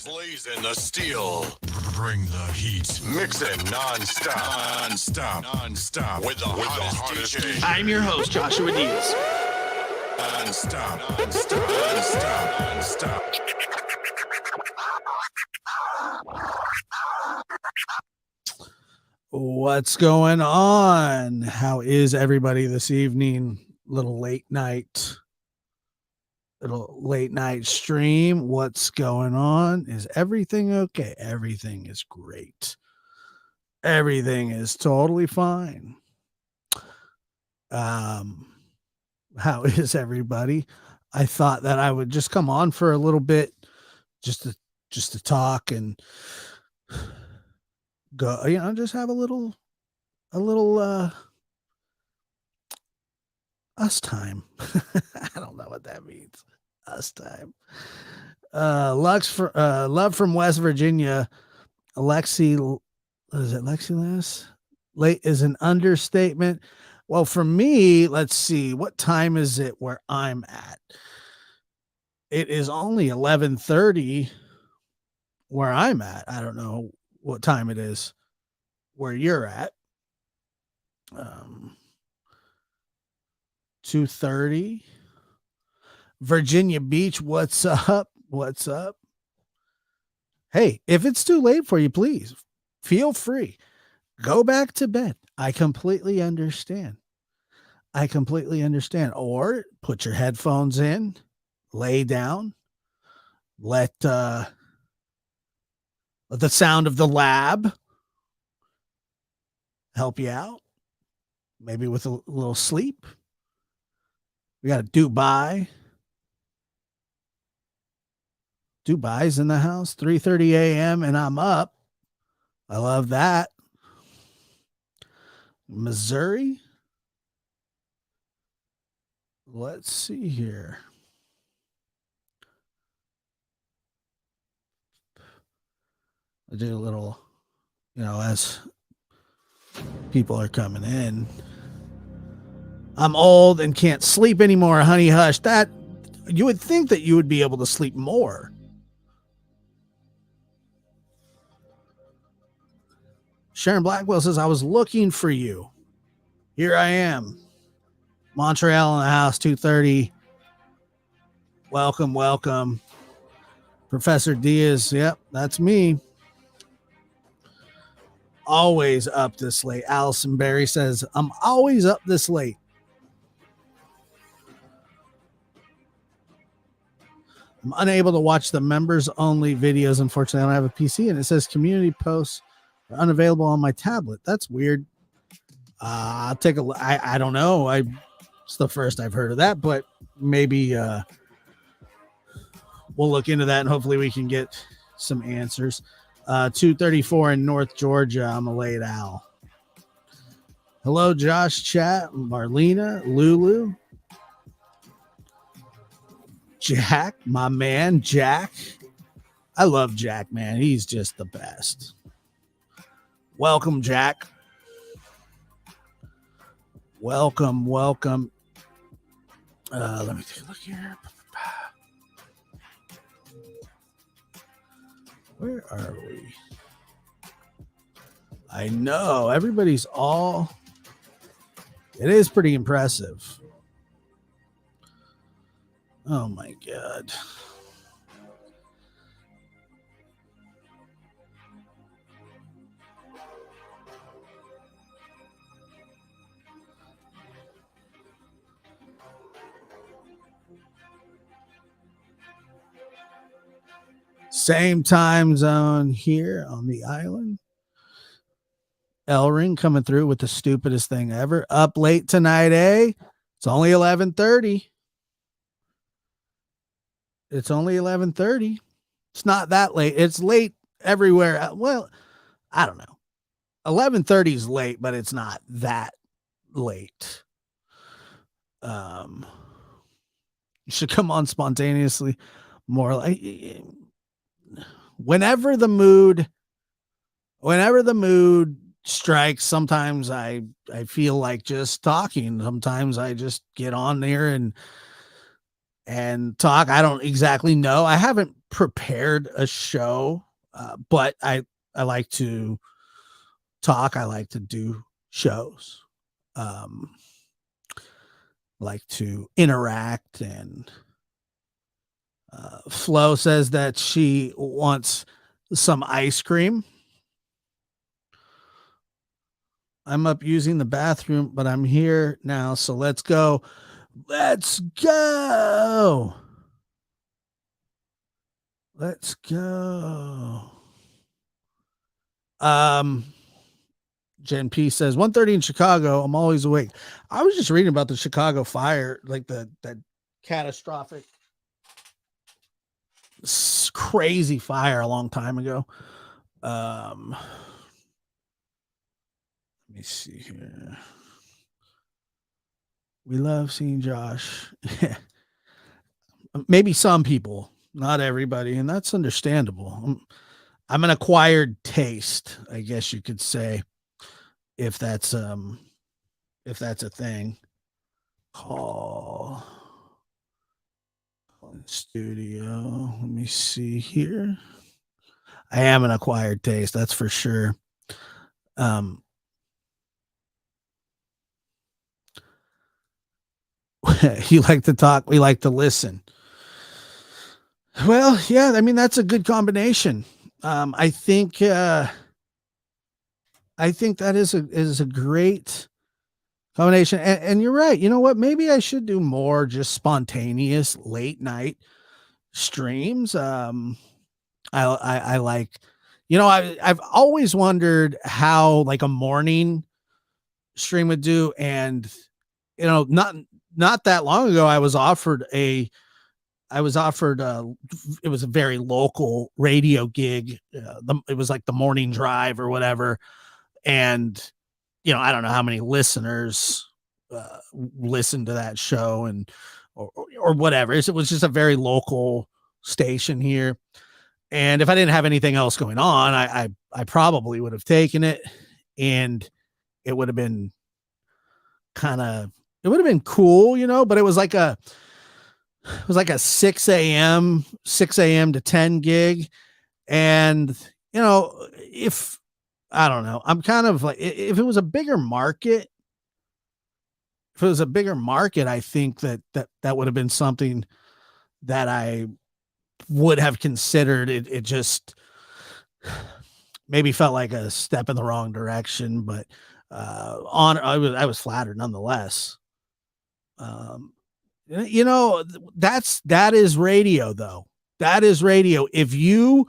Blazing the steel. Bring the heat. Mixing non-stop. With the hottest DJ. I'm your host, Joshua Diaz. Non-stop. What's going on? How is everybody this evening? Little late night stream. What's going on? Is everything okay? Everything is great. Everything is totally fine. How is everybody? I thought that I would just come on for a little bit just to talk and go, just have a little us time. I don't know what that means. Us time. Love from West Virginia. Lexi Last? Late is an understatement. Well, for me, let's see, what time is it where I'm at? It is only 11:30 where I'm at. I don't know what time it is where you're at. 2:30. Virginia Beach, what's up? Hey, if it's too late for you, please feel free. Go back to bed. I completely understand. Or put your headphones in, lay down, let the sound of the lab help you out. Maybe with a little sleep. We got Dubai. Dubai's in the house, 3:30 a.m. and I'm up. I love that. Missouri. Let's see here. I do a little, as people are coming in. I'm old and can't sleep anymore, honey hush. That you would think that you would be able to sleep more. Sharon Blackwell says, I was looking for you. Here I am. Montreal in the house, 2:30. Welcome. Professor Diaz. Yep, that's me. Always up this late. Allison Berry says, I'm always up this late. I'm unable to watch the members only videos. Unfortunately, I don't have a PC, and it says community posts are unavailable on my tablet. That's weird. I'll take a look. I don't know. It's the first I've heard of that, but maybe we'll look into that and hopefully we can get some answers. 2:34 in North Georgia. I'm a late owl. Hello, Josh, chat, Marlena, Lulu, Jack, my man, Jack. I love Jack, man. He's just the best. Welcome, Jack. Welcome. Let me take a look here. Where are we? I know everybody's it is pretty impressive. Oh my God. Same time zone here on the island. L-Ring coming through with the stupidest thing ever. Up late tonight, eh? It's only 11:30. It's not that late. It's late everywhere. Well, I don't know. 11:30 is late, but it's not that late. You should come on spontaneously. More like whenever the mood strikes, sometimes I feel like just talking. Sometimes I just get on there and talk. I don't exactly know. I haven't prepared a show, but I like to talk. I like to do shows. Like to interact. And Flo says that she wants some ice cream. I'm up using the bathroom, but I'm here now, so let's go. Let's go. Let's go. Jen P says 1:30 in Chicago. I'm always awake. I was just reading about the Chicago fire, like that catastrophic, crazy fire a long time ago. Let me see here. We love seeing Josh. Maybe some people, not everybody, and that's understandable. I'm an acquired taste, I guess you could say, if that's a thing. Call studio. Let me see here. I am an acquired taste, that's for sure. You like to talk, we like to listen. Well, yeah, I mean, that's a good combination. I think that is a great combination. And you're right. You know what? Maybe I should do more just spontaneous late night streams. I like, I've always wondered how like a morning stream would do. And, not that long ago, it was a very local radio gig. It was like the morning drive or whatever. And, I don't know how many listeners listened to that show or whatever. It was just a very local station here. And if I didn't have anything else going on, I probably would have taken it, and it would have been cool, but it was like a 6 a.m. to 10 gig. And, if I don't know, I'm kind of like, if it was a bigger market, I think that would have been something that I would have considered. It just maybe felt like a step in the wrong direction, but I was flattered nonetheless. That is radio, though. That is radio. If you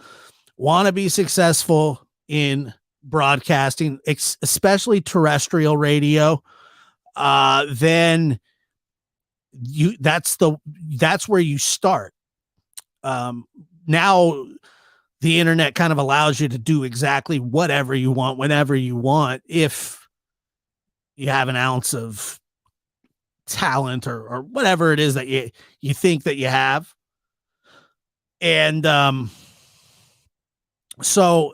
want to be successful in broadcasting, especially terrestrial radio, then that's where you start. Now the internet kind of allows you to do exactly whatever you want, whenever you want, if you have an ounce of talent or whatever it is that you think that you have. And so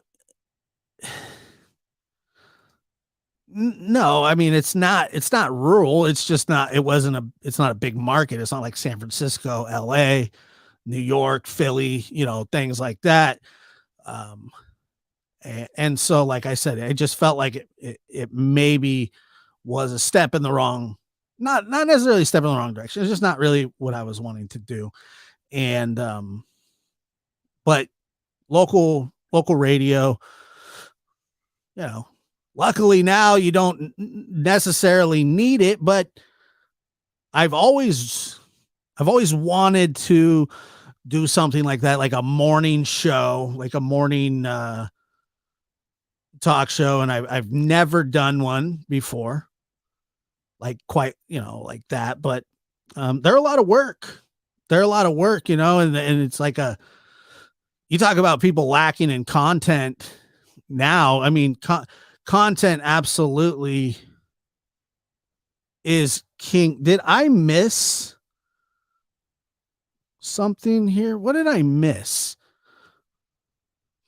no, I mean, it's not rural. It's not a big market. It's not like San Francisco, LA, New York, Philly, things like that. And so, like I said, it just felt like it maybe was a step in the wrong, not necessarily a step in the wrong direction. It's just not really what I was wanting to do. And, but local radio, luckily now you don't necessarily need it, but I've always wanted to do something like that, like a morning show, like a morning talk show. And I've never done one before, like quite, like that, but they're a lot of work. And it's like you talk about people lacking in content now. I mean, content absolutely is king. Did I miss something here? What did I miss?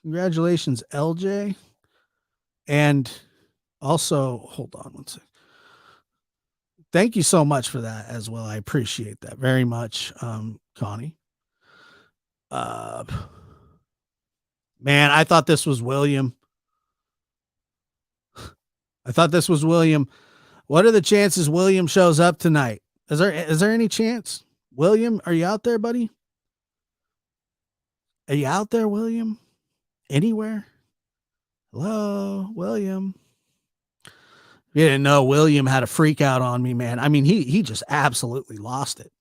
Congratulations, LJ. And also, hold on one second. Thank you so much for that as well. I appreciate that very much, Connie. Uh, man, I thought this was William. What are the chances William shows up tonight? Is there any chance? William, are you out there, buddy? Are you out there, William? Anywhere? Hello, William. You didn't know William had a freak out on me, man. I mean, he just absolutely lost it.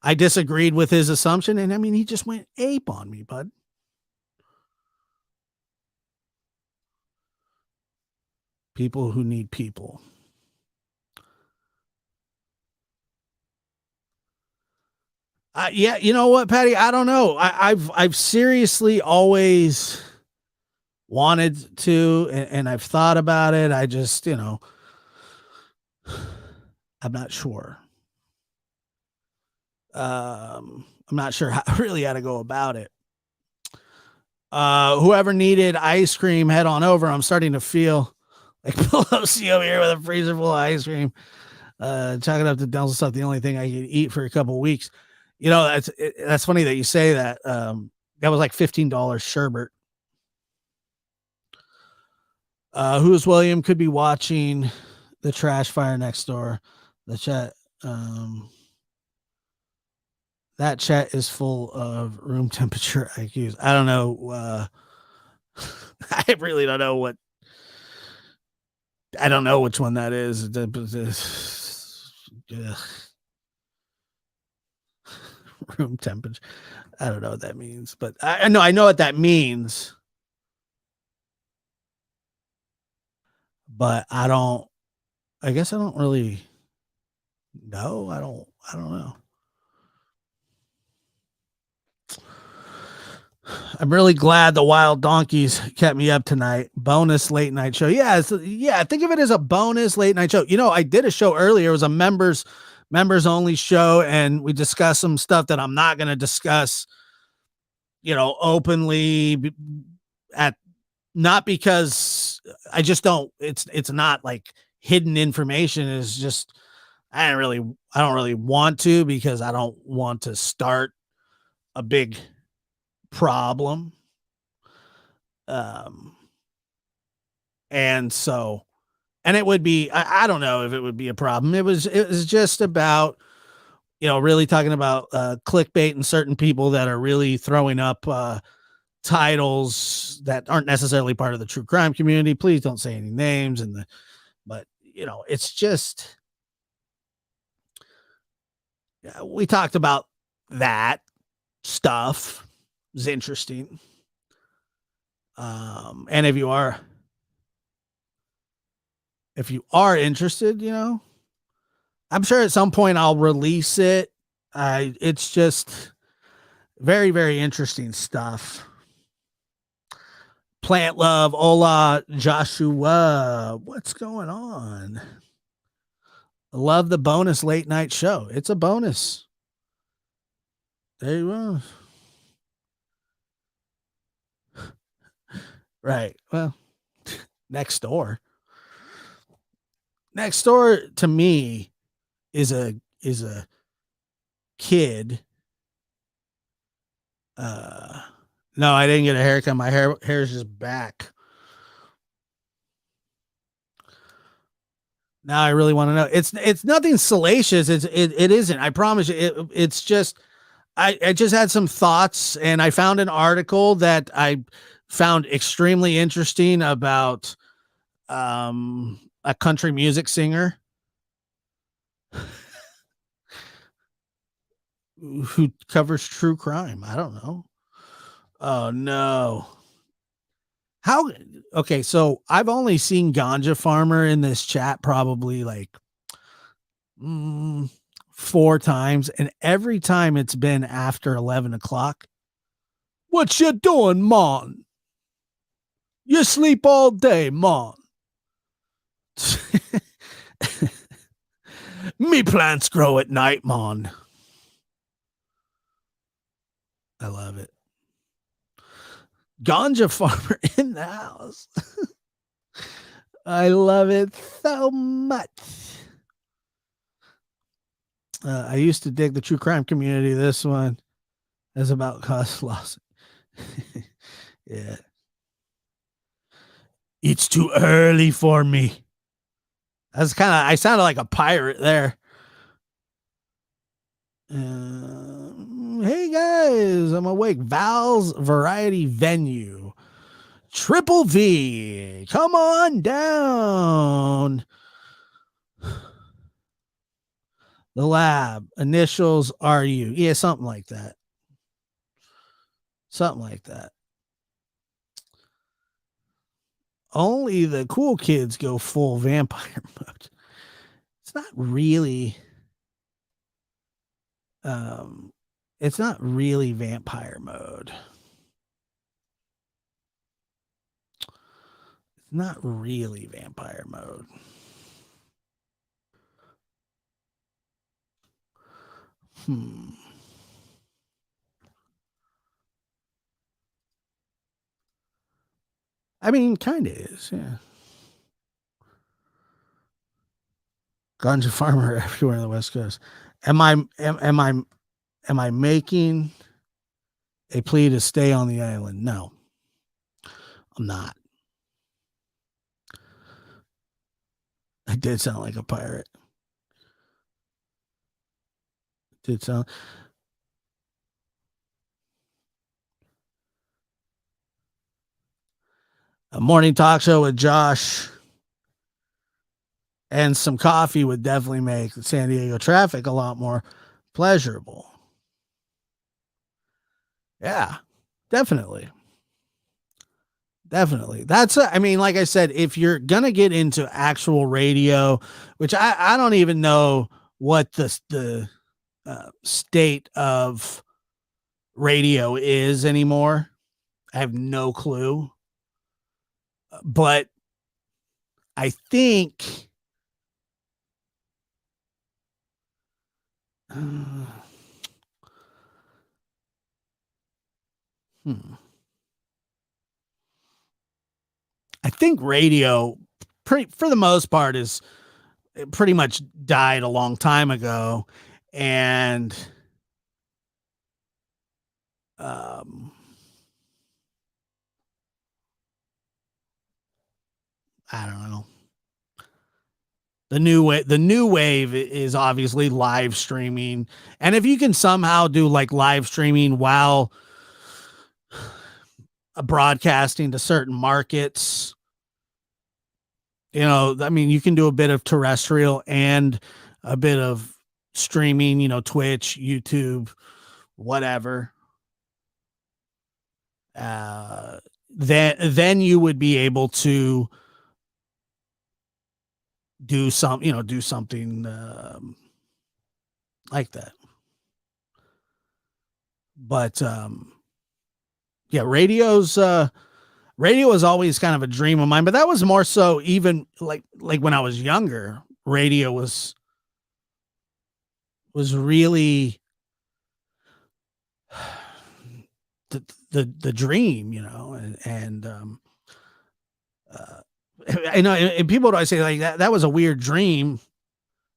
I disagreed with his assumption, and I mean, he just went ape on me, bud. People who need people. Yeah, you know what, Patty? I don't know. I've seriously always wanted to, and I've thought about it. I just, I'm not sure. I'm not sure how to go about it. Whoever needed ice cream, head on over. I'm starting to feel like Pelosi over here with a freezer full of ice cream. Chalk it up to Denzel stuff. The only thing I could eat for a couple of weeks. That's funny that you say that. That was like $15 sherbet. Who's William? Could be watching the trash fire next door. The chat. That chat is full of room temperature IQs. I don't know. I really don't know what. I don't know which one that is. Room temperature. I don't know what that means, but I know what that means. But I guess I don't really know. I don't know. I'm really glad the Wild Donkeys kept me up tonight. Bonus late night show. Yeah, think of it as a bonus late night show. I did a show earlier. It was a members only show, and we discussed some stuff that I'm not going to discuss, openly not because I just don't, it's not like hidden information. It's just, I don't really want to, because I don't want to start a big problem. And it would be, I don't know if it would be a problem. It was just about, really talking about clickbait and certain people that are really throwing up titles that aren't necessarily part of the true crime community. Please don't say any names. But it's just, we talked about that stuff. It was interesting. And if you are interested, I'm sure at some point I'll release it. It's just very, very interesting stuff. Plant Love, hola, Joshua. What's going on? I love the bonus late night show. It's a bonus. There you go. Right. Well, next door to me is a kid. No, I didn't get a haircut. My hair is just back. Now I really want to know. It's nothing salacious. It isn't. I promise you. It's just, I just had some thoughts, and I found an article that I found extremely interesting about a country music singer who covers true crime. I don't know. Oh no. Okay, so I've only seen Ganja Farmer in this chat probably like 4 times, and every time it's been after 11 o'clock. What you doing, mon? You sleep all day, mon. Me plants grow at night, mon. I love it. Ganja Farmer in the house. I love it so much. I used to dig the true crime community. This one is about cost loss. Yeah. It's too early for me. That's kind of, I sounded like a pirate there. Hey guys, I'm awake. Val's Variety Venue. Triple V. Come on down. The lab. Initials RU. Yeah, something like that. Something like that. Only the cool kids go full vampire mode. It's not really it's not really vampire mode. It's not really vampire mode. I mean, kind of is, yeah. Ganja farmer everywhere on the West Coast. Am I making a plea to stay on the island? No, I'm not. I did sound like a pirate. Did sound. A morning talk show with Josh and some coffee would definitely make the San Diego traffic a lot more pleasurable. Yeah, definitely. Definitely. I mean, like I said, if you're going to get into actual radio, which I don't even know what the state of radio is anymore. I have no clue. But I think I think radio for the most part is pretty much died a long time ago. And I don't know. The new wave is obviously live streaming. And if you can somehow do like live streaming while broadcasting to certain markets, you know, I mean, you can do a bit of terrestrial and a bit of streaming, you know, Twitch, YouTube, whatever. Then you would be able to do something like that. But yeah, radio is always kind of a dream of mine, but that was more so even like when I was younger. Radio was really the dream, you know, and I know, and people would always say like that was a weird dream,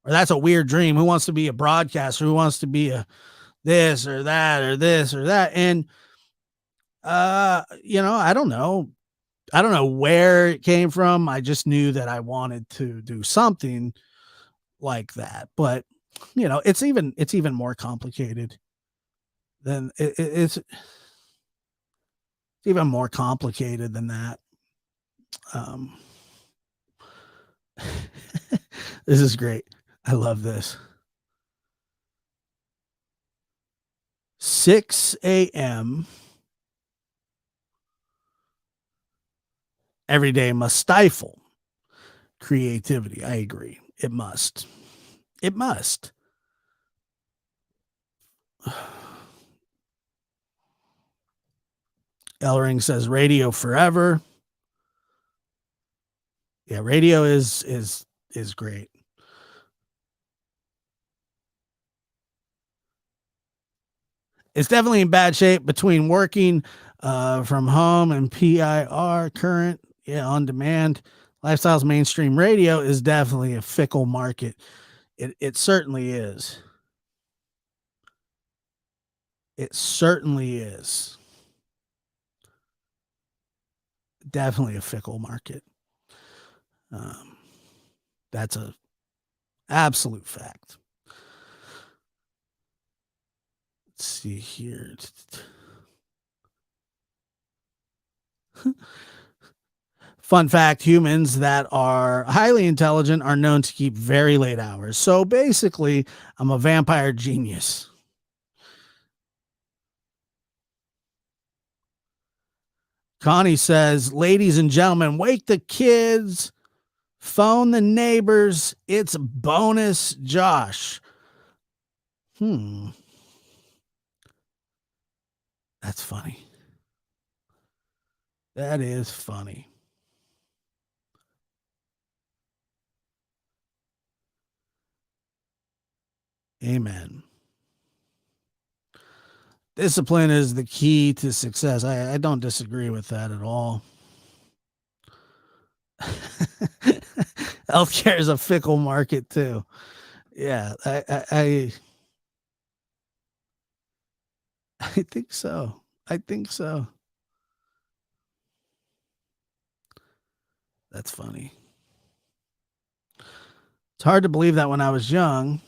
or that's a weird dream. Who wants to be a broadcaster? Who wants to be a this or that or this or that? And you know, I don't know where it came from. I just knew that I wanted to do something like that. But you know, it's even more complicated than it's even more complicated than that. This is great. I love this. 6 a.m. every day must stifle creativity. I agree. It must. It must. Ellering says radio forever. Yeah, radio is great. It's definitely in bad shape between working from home and PIR current, on demand. Lifestyles mainstream radio is definitely a fickle market. It certainly is. It certainly is. Definitely a fickle market. That's a absolute fact. Let's see here. Fun fact, humans that are highly intelligent are known to keep very late hours. So basically, I'm a vampire genius. Connie says, ladies and gentlemen, wake the kids, phone the neighbors. It's bonus Josh. That's funny. That is funny. Amen. Discipline is the key to success. I don't disagree with that at all. Healthcare is a fickle market too. Yeah, I think so. I think so. That's funny. It's hard to believe that when I was young.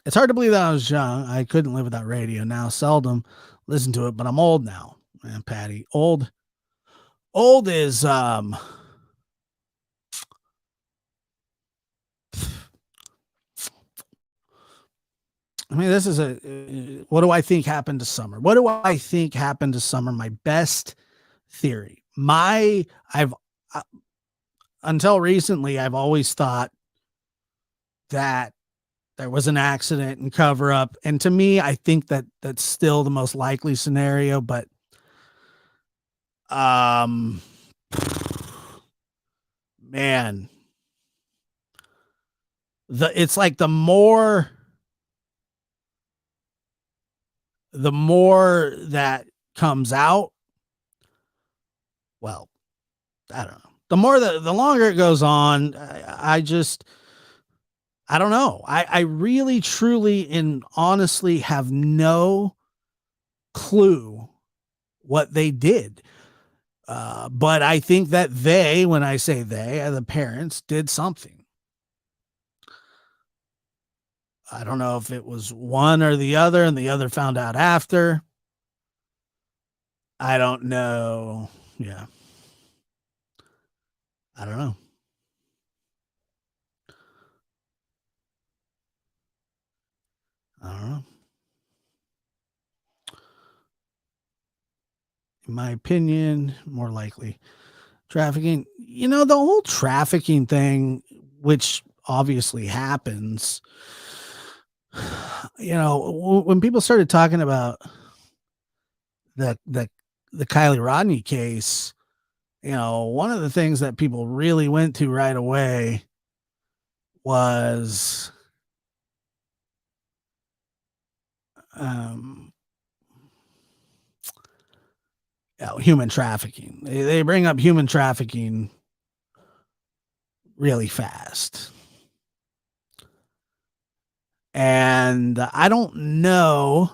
It's hard to believe that I was young. I couldn't live without radio. Now seldom listen to it, but I'm old now. Man, Patty, old is I mean, this is what do I think happened to summer? What do I think happened to summer? My best theory. Until recently, I've always thought that there was an accident and cover up. And to me, I think that that's still the most likely scenario, but man, it's like the more that comes out, well, I don't know. The longer it goes on, I don't know. I really, truly, and honestly have no clue what they did. But I think that when I say they, the parents did something. I don't know if it was one or the other and the other found out after. I don't know. Yeah. I don't know. In my opinion, more likely. Trafficking, the whole trafficking thing, which obviously happens, when people started talking about the Kylie Rodney case, one of the things that people really went to right away was human trafficking. They bring up human trafficking really fast. And I don't know.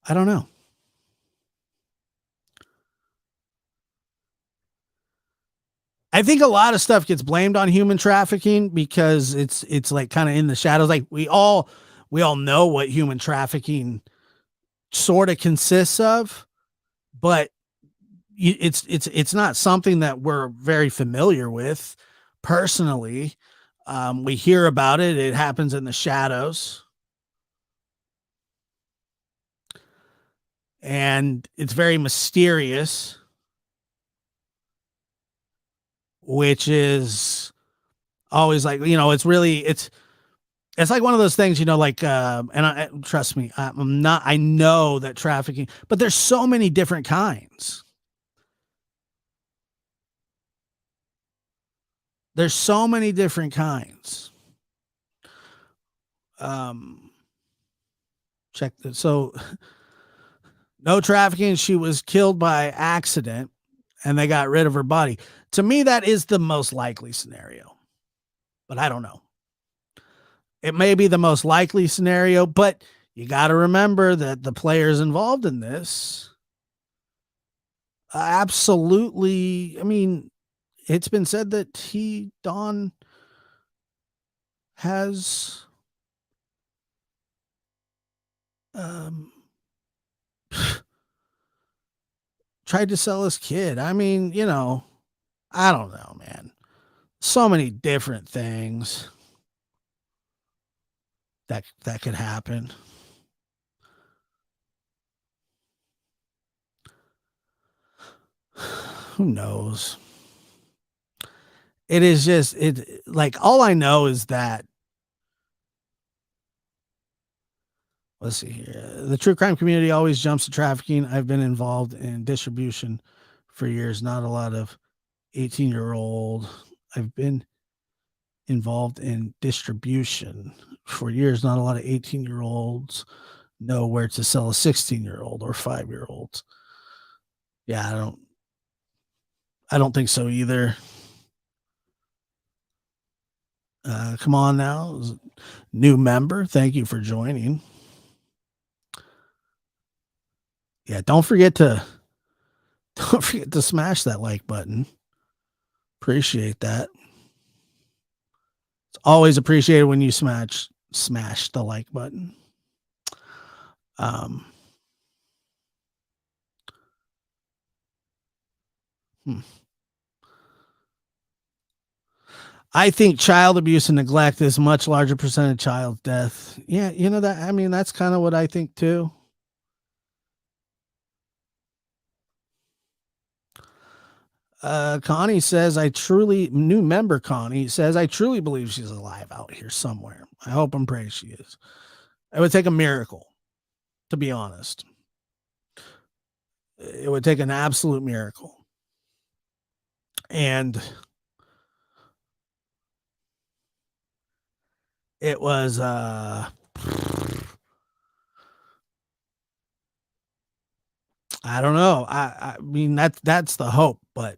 I don't know. I think a lot of stuff gets blamed on human trafficking because it's like kind of in the shadows. Like we all know what human trafficking sort of consists of, but it's not something that we're very familiar with personally. We hear about it. It happens in the shadows. And it's very mysterious, which is always like, it's like one of those things, like, and trust me, I know that trafficking, but there's so many different kinds. There's so many different kinds. Check this. So no trafficking. She was killed by accident and they got rid of her body. To me, that is the most likely scenario, but I don't know. It may be the most likely scenario, but you got to remember that the players involved in this absolutely, I mean, it's been said that Don has tried to sell his kid. I mean, I don't know, man. So many different things that could happen. Who knows? It is just like all I know is that let's see here. The true crime community always jumps to trafficking. I've been involved in distribution for years. Not a lot of 18-year-old. I've been involved in distribution for years. Not a lot of 18-year-olds know where to sell a 16-year-old or 5-year-olds. Yeah, I don't think so either. Come on now. New member. Thank you for joining. Yeah, don't forget to smash that like button. Appreciate that. It's always appreciated when you smash the like button. I think child abuse and neglect is a much larger percentage of child death. Yeah, that. I mean, that's kind of what I think too. Connie says, new member Connie says, I truly believe she's alive out here somewhere. I hope and pray she is. It would take a miracle, to be honest. It would take an absolute miracle. And it was, I don't know. I mean, that's the hope, but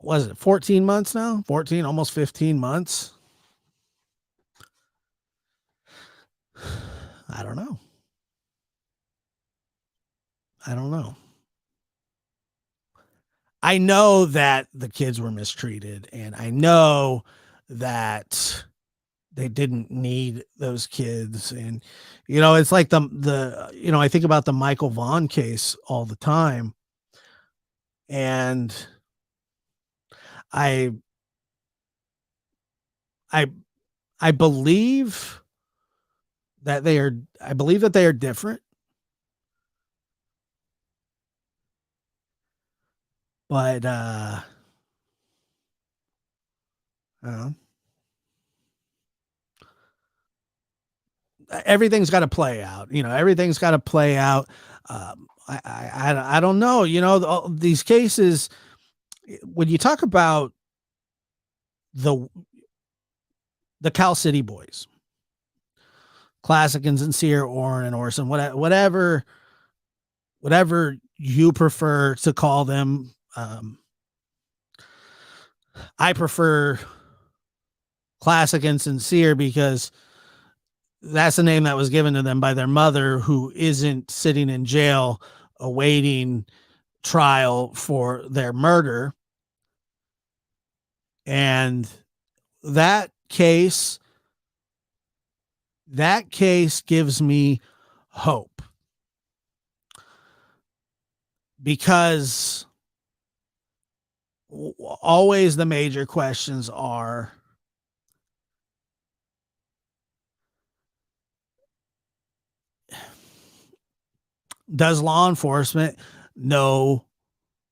was it 14 months now? 14, almost 15 months. I don't know. I know that the kids were mistreated, and I know that they didn't need those kids. And, it's like I think about the Michael Vaughn case all the time. And I believe that they are different. But everything's got to play out. Everything's got to play out. I don't know. These cases, when you talk about the Cal City boys, Classic and Sincere, Orrin and Orson, whatever you prefer to call them. I prefer Classic and Sincere because that's the name that was given to them by their mother, who isn't sitting in jail awaiting trial for their murder. And that case gives me hope, because always the major questions are, does law enforcement know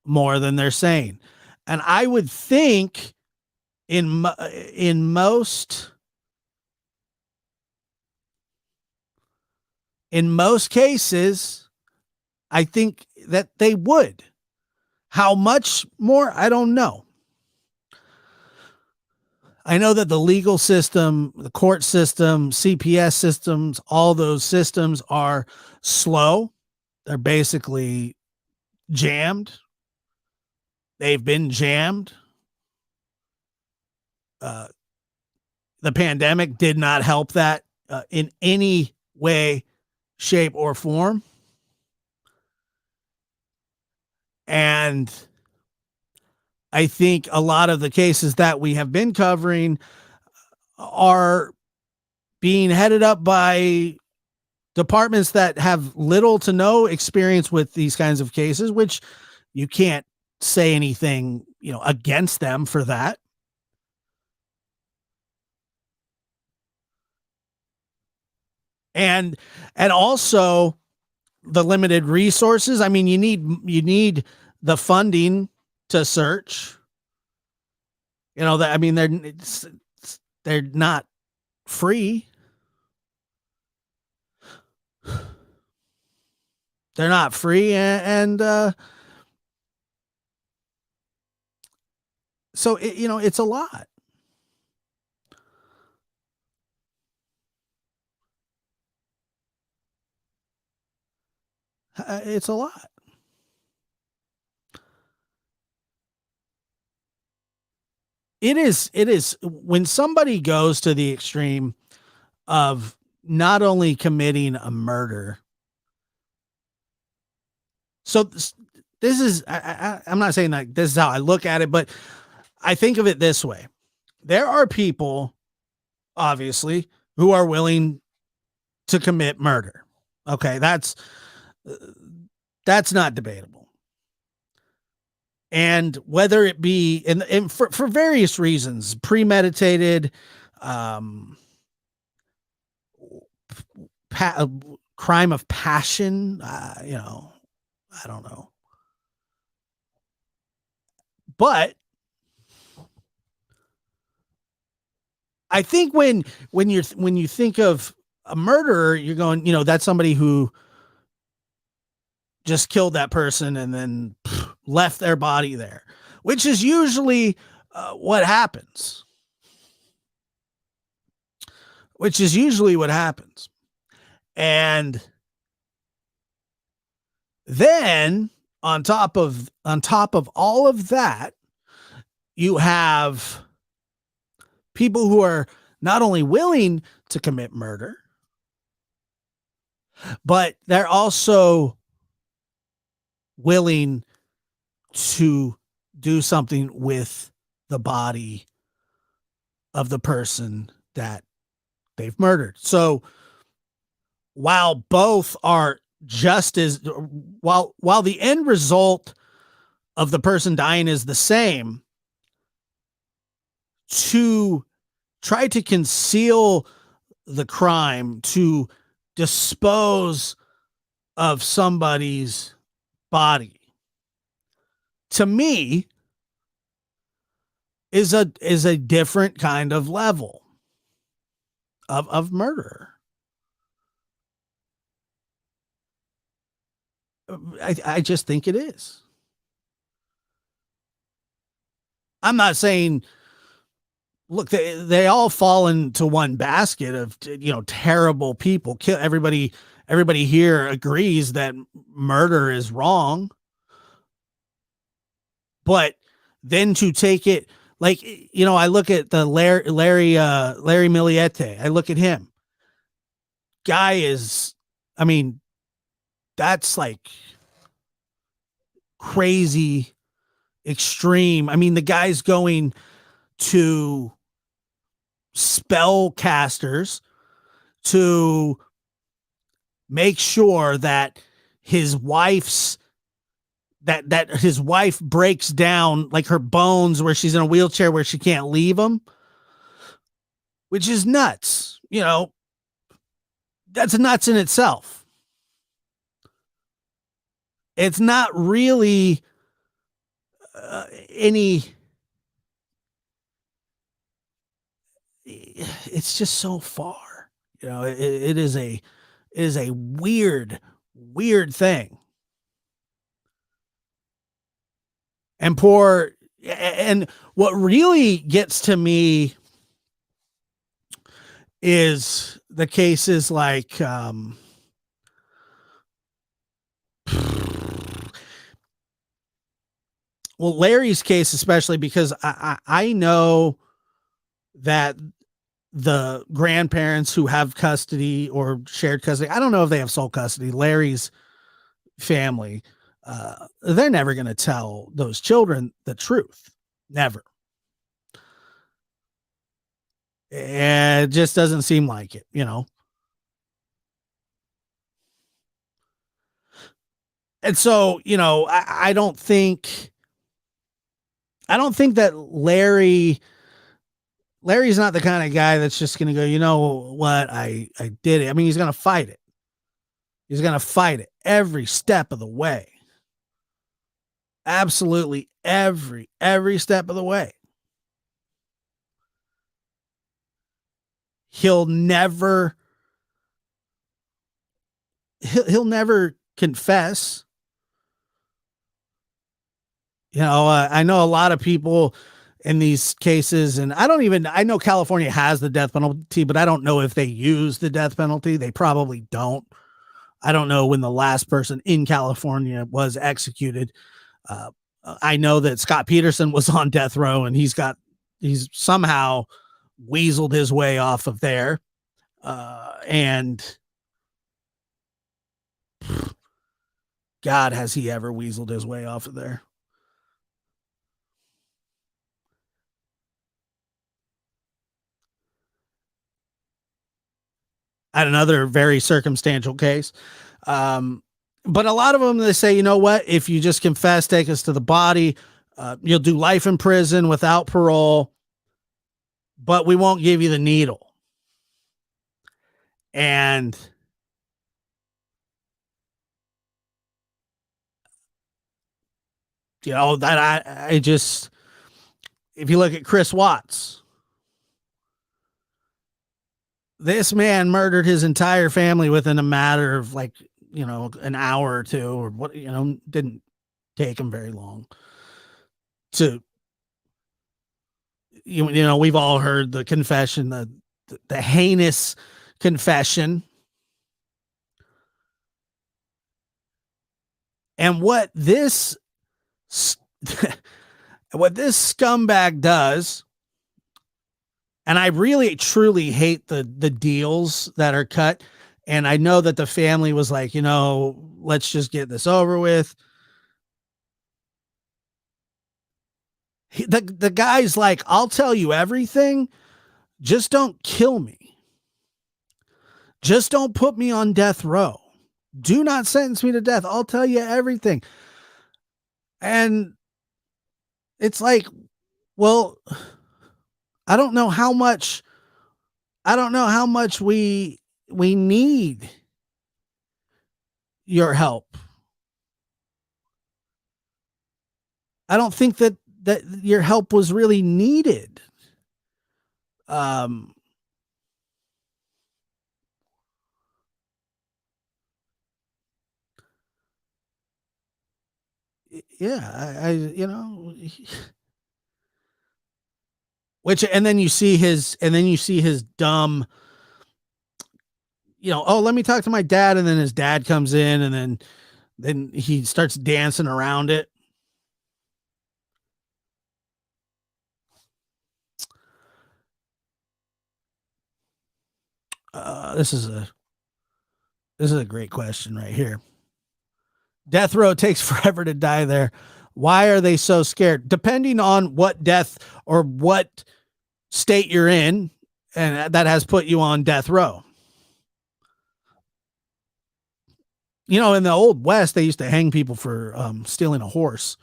more than they're saying? And I would think in most cases, I think that they would. How much more? I don't know. I know that the legal system, the court system, CPS systems, all those systems are slow. They're basically jammed. They've been jammed. the pandemic did not help that in any way, shape, or form. And I think a lot of the cases that we have been covering are being headed up by departments that have little to no experience with these kinds of cases, which you can't say anything, against them for that. And also the limited resources. I mean, you need the funding to search. They're not free. They're not free, and so it's a lot. It's a lot. It is when somebody goes to the extreme of not only committing a murder. So this is, I'm not saying that this is how I look at it, but I think of it this way. There are people, obviously, who are willing to commit murder. Okay, that's not debatable. And whether it be and for various reasons, premeditated, crime of passion, I don't know. But I think when you think of a murderer, you're going, that's somebody who just killed that person and then left their body there, which is usually what happens. And then on top of all of that, you have people who are not only willing to commit murder, but they're also willing to do something with the body of the person that they've murdered. So while both are just as, while the end result of the person dying is the same, to try to conceal the crime, to dispose of somebody's body, to me, is a different kind of level of murder. I just think it is. I'm not saying, look, they all fall into one basket of, terrible people. Kill everybody. Everybody here agrees that murder is wrong. But then to take it, like, I look at the Larry Miliete. I look at him. Guy is, that's like crazy extreme. The guy's going to spell casters to make sure that his wife's that his wife breaks down, like her bones, where she's in a wheelchair where she can't leave him, which is nuts. That's nuts in itself. It's not really it's just so far, it is a weird thing. And what really gets to me is the cases like, well, Larry's case, especially because I know that the grandparents who have custody or shared custody. I don't know if they have sole custody. Larry's family, they're never going to tell those children the truth. Never. It just doesn't seem like it, you know? And so, you know, I don't think that Larry's not the kind of guy that's just going to go, you know what? I did it. I mean, he's going to fight it. He's going to fight it every step of the way. Absolutely every step of the way. He'll never confess. You know, I know a lot of people in these cases, and I know California has the death penalty, but I don't know if they use the death penalty. They probably don't. I don't know when the last person in California was executed. I know that Scott Peterson was on death row, and he's somehow weaseled his way off of there. And God, has he ever weaseled his way off of there? I had another very circumstantial case. But a lot of them, they say, you know what, if you just confess, take us to the body, you'll do life in prison without parole, but we won't give you the needle. And you know, that I just, if you look at Chris Watts, this man murdered his entire family within a matter of like, you know, an hour or two, or what, you know, didn't take him very long to, you know, we've all heard the confession, the heinous confession. And what this scumbag does, and I really truly hate the deals that are cut. And I know that the family was like, you know, let's just get this over with. The guy's like, I'll tell you everything. Just don't kill me. Just don't put me on death row. Do not sentence me to death. I'll tell you everything. And it's like, well, I don't know how much we need your help. I don't think that your help was really needed. Yeah, I you know, which, and then you see his dumb, you know, oh, let me talk to my dad. And then his dad comes in, and then he starts dancing around it. This is a great question right here. Death row takes forever to die there. Why are they so scared? Depending on what death or what state you're in, and that has put you on death row. You know, in the old West, they used to hang people for stealing a horse.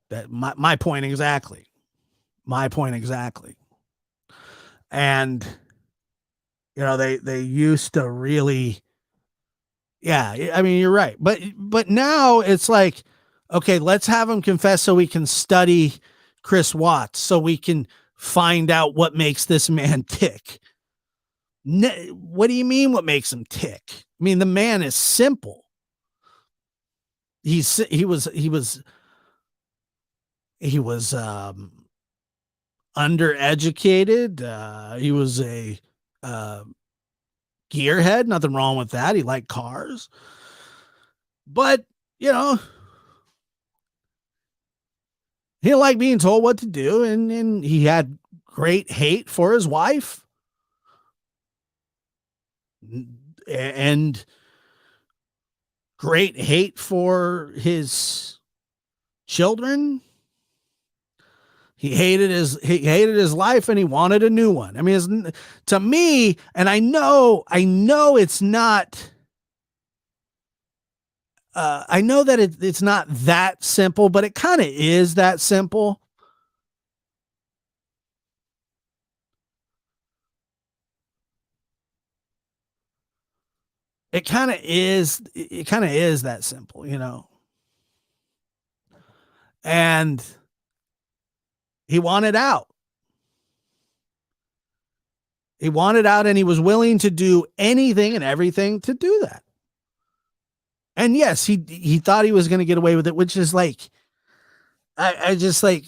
That my point exactly. My point exactly. And you know, they used to really, yeah, I mean, you're right. But now it's like, okay, let's have him confess so we can study Chris Watts, so we can find out what makes this man tick. What do you mean what makes him tick? I mean, the man is simple. He was undereducated. He was a gearhead. Nothing wrong with that. He liked cars. But, you know, He didn't like being told what to do, and he had great hate for his wife. And great hate for his children. He hated his life, and he wanted a new one. I mean, to me, and I know it's not. I know that it's not that simple, but it kind of is that simple. It kind of is. It kind of is that simple, you know. And he wanted out. He wanted out, and he was willing to do anything and everything to do that. And yes, he thought he was going to get away with it, which is like, I just like,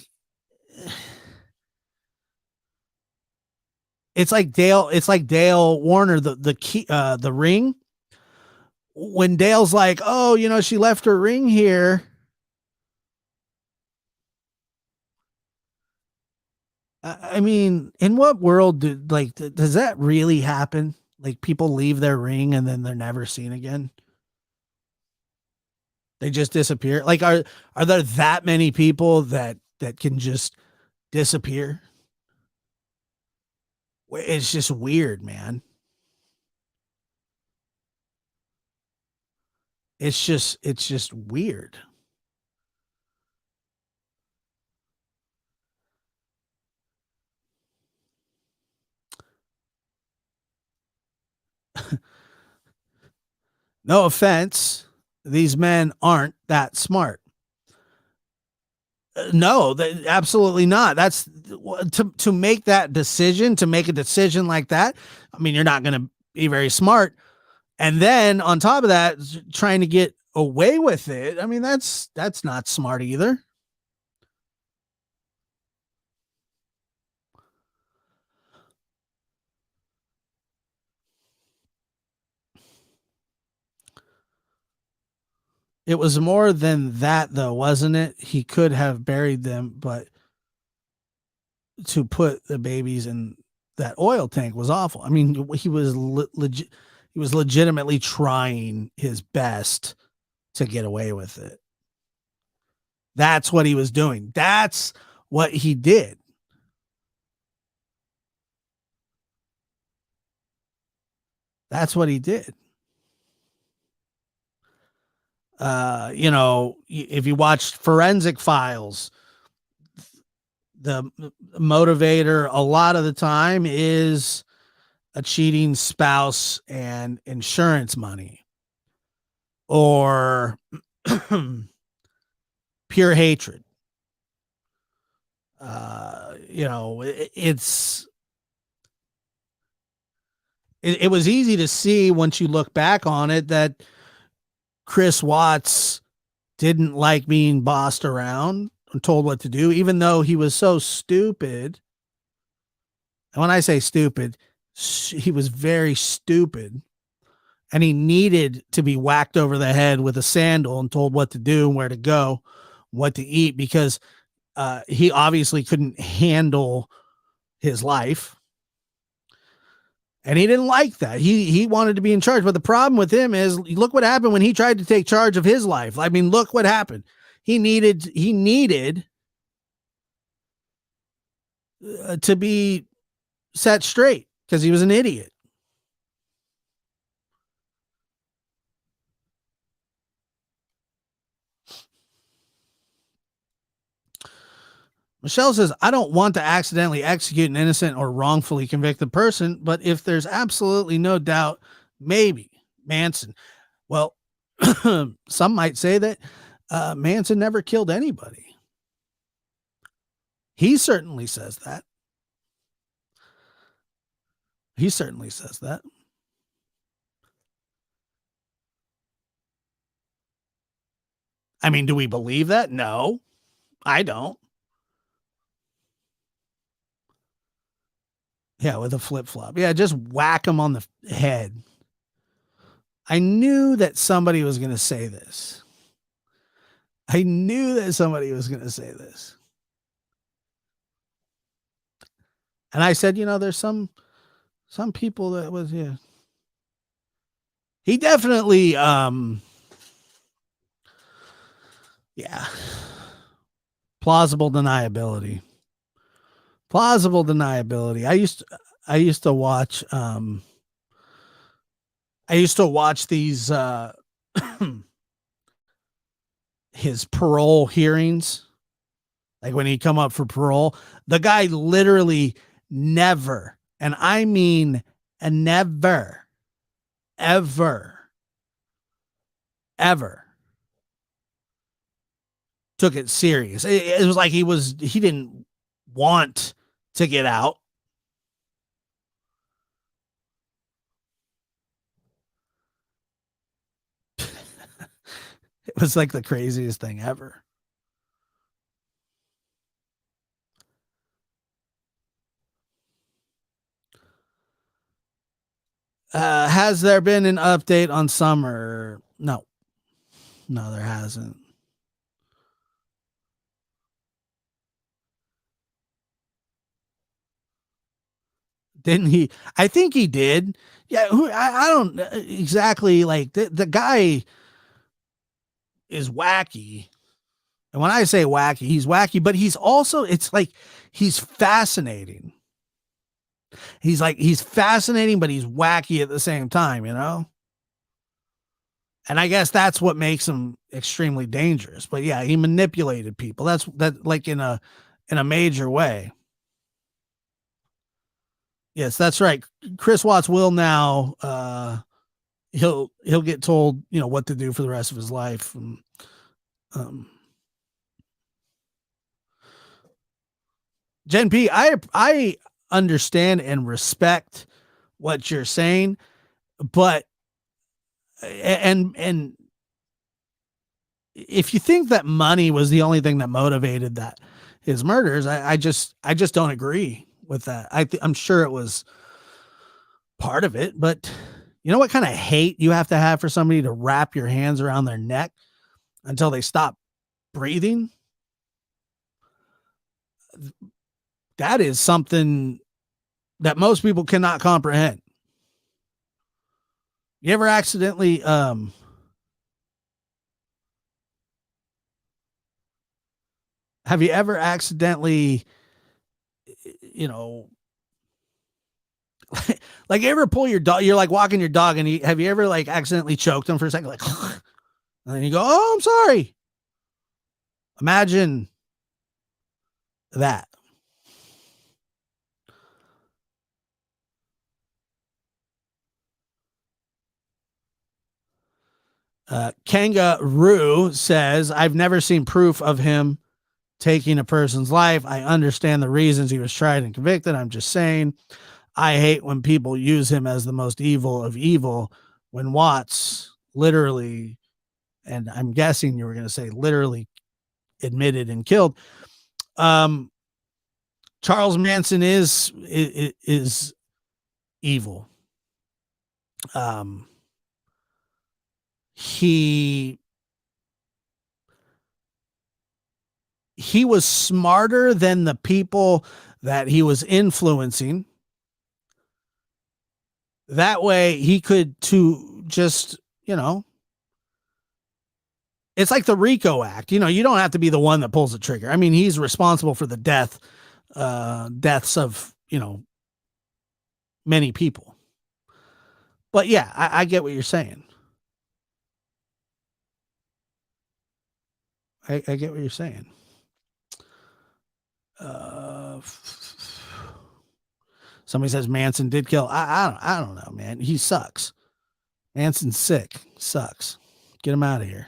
it's like Dale Warner, the key, the ring. When Dale's like, oh, you know, she left her ring here. I mean, in what world does that really happen? Like, people leave their ring and then they're never seen again. They just disappear. Like, are there that many people that can just disappear? It's just weird, man. It's just weird. No offense, these men aren't that smart. No, absolutely not. That's to make that decision, to make a decision like that. I mean, you're not going to be very smart. And then on top of that, trying to get away with it. I mean, that's not smart either. It was more than that, though, wasn't it? He could have buried them, but to put the babies in that oil tank was awful. I mean, he was he was legitimately trying his best to get away with it. That's what he was doing. That's what he did. That's what he did. You know, if you watched Forensic Files, the motivator a lot of the time is a cheating spouse and insurance money, or pure hatred. You know, it was easy to see once you look back on it that Chris Watts didn't like being bossed around and told what to do, even though he was so stupid. And when I say stupid, he was very stupid, and he needed to be whacked over the head with a sandal and told what to do and where to go, what to eat, because he obviously couldn't handle his life. And he didn't like that. He wanted to be in charge. But the problem with him is, look what happened when he tried to take charge of his life. I mean, look what happened. He needed to be set straight because he was an idiot. Michelle says, I don't want to accidentally execute an innocent or wrongfully convicted person, but if there's absolutely no doubt, maybe Manson. Well, some might say that Manson never killed anybody. He certainly says that. He certainly says that. I mean, do we believe that? No, I don't. Yeah, with a flip flop. Yeah, just whack him on the head. I knew that somebody was going to say this. I knew that somebody was going to say this. And I said, there's some people that was, yeah. He definitely, yeah. Plausible deniability. Plausible deniability. I used to watch, these, his parole hearings. Like when he'd come up for parole, the guy literally never, and I mean never, ever, ever took it serious. It was like he didn't want to get out. It was like the craziest thing ever. Has there been an update on Summer? No, there hasn't. Didn't he? I think he did. Yeah, I don't exactly like the guy is wacky. And when I say wacky, he's wacky, but he's also, it's like he's fascinating. He's fascinating, but he's wacky at the same time, And I guess that's what makes him extremely dangerous. But yeah, he manipulated people. That like in a major way. Yes, that's right. Chris Watts will now he'll get told, what to do for the rest of his life. And, Jen P, I understand and respect what you're saying, but and if you think that money was the only thing that motivated his murders, I just don't agree with that. I'm sure it was part of it, but you know what kind of hate you have to have for somebody to wrap your hands around their neck until they stop breathing? That is something that most people cannot comprehend. You ever accidentally have you ever accidentally like you ever pull your dog, you're like walking your dog, and have you ever like accidentally choked him for a second, like and then you go, oh, I'm sorry. Imagine that. Kangaroo says, I've never seen proof of him taking a person's life. I understand the reasons he was tried and convicted. I'm just saying, I hate when people use him as the most evil of evil when Watts literally, and I'm guessing you were going to say literally, admitted and killed. Charles Manson is evil. He was smarter than the people that he was influencing. That way he could just, it's like the RICO Act. You don't have to be the one that pulls the trigger. I mean, he's responsible for the deaths of, many people. But yeah, I get what you're saying. I get what you're saying. Somebody says Manson did kill. I don't know, man. He sucks. Manson's sick. Sucks. Get him out of here.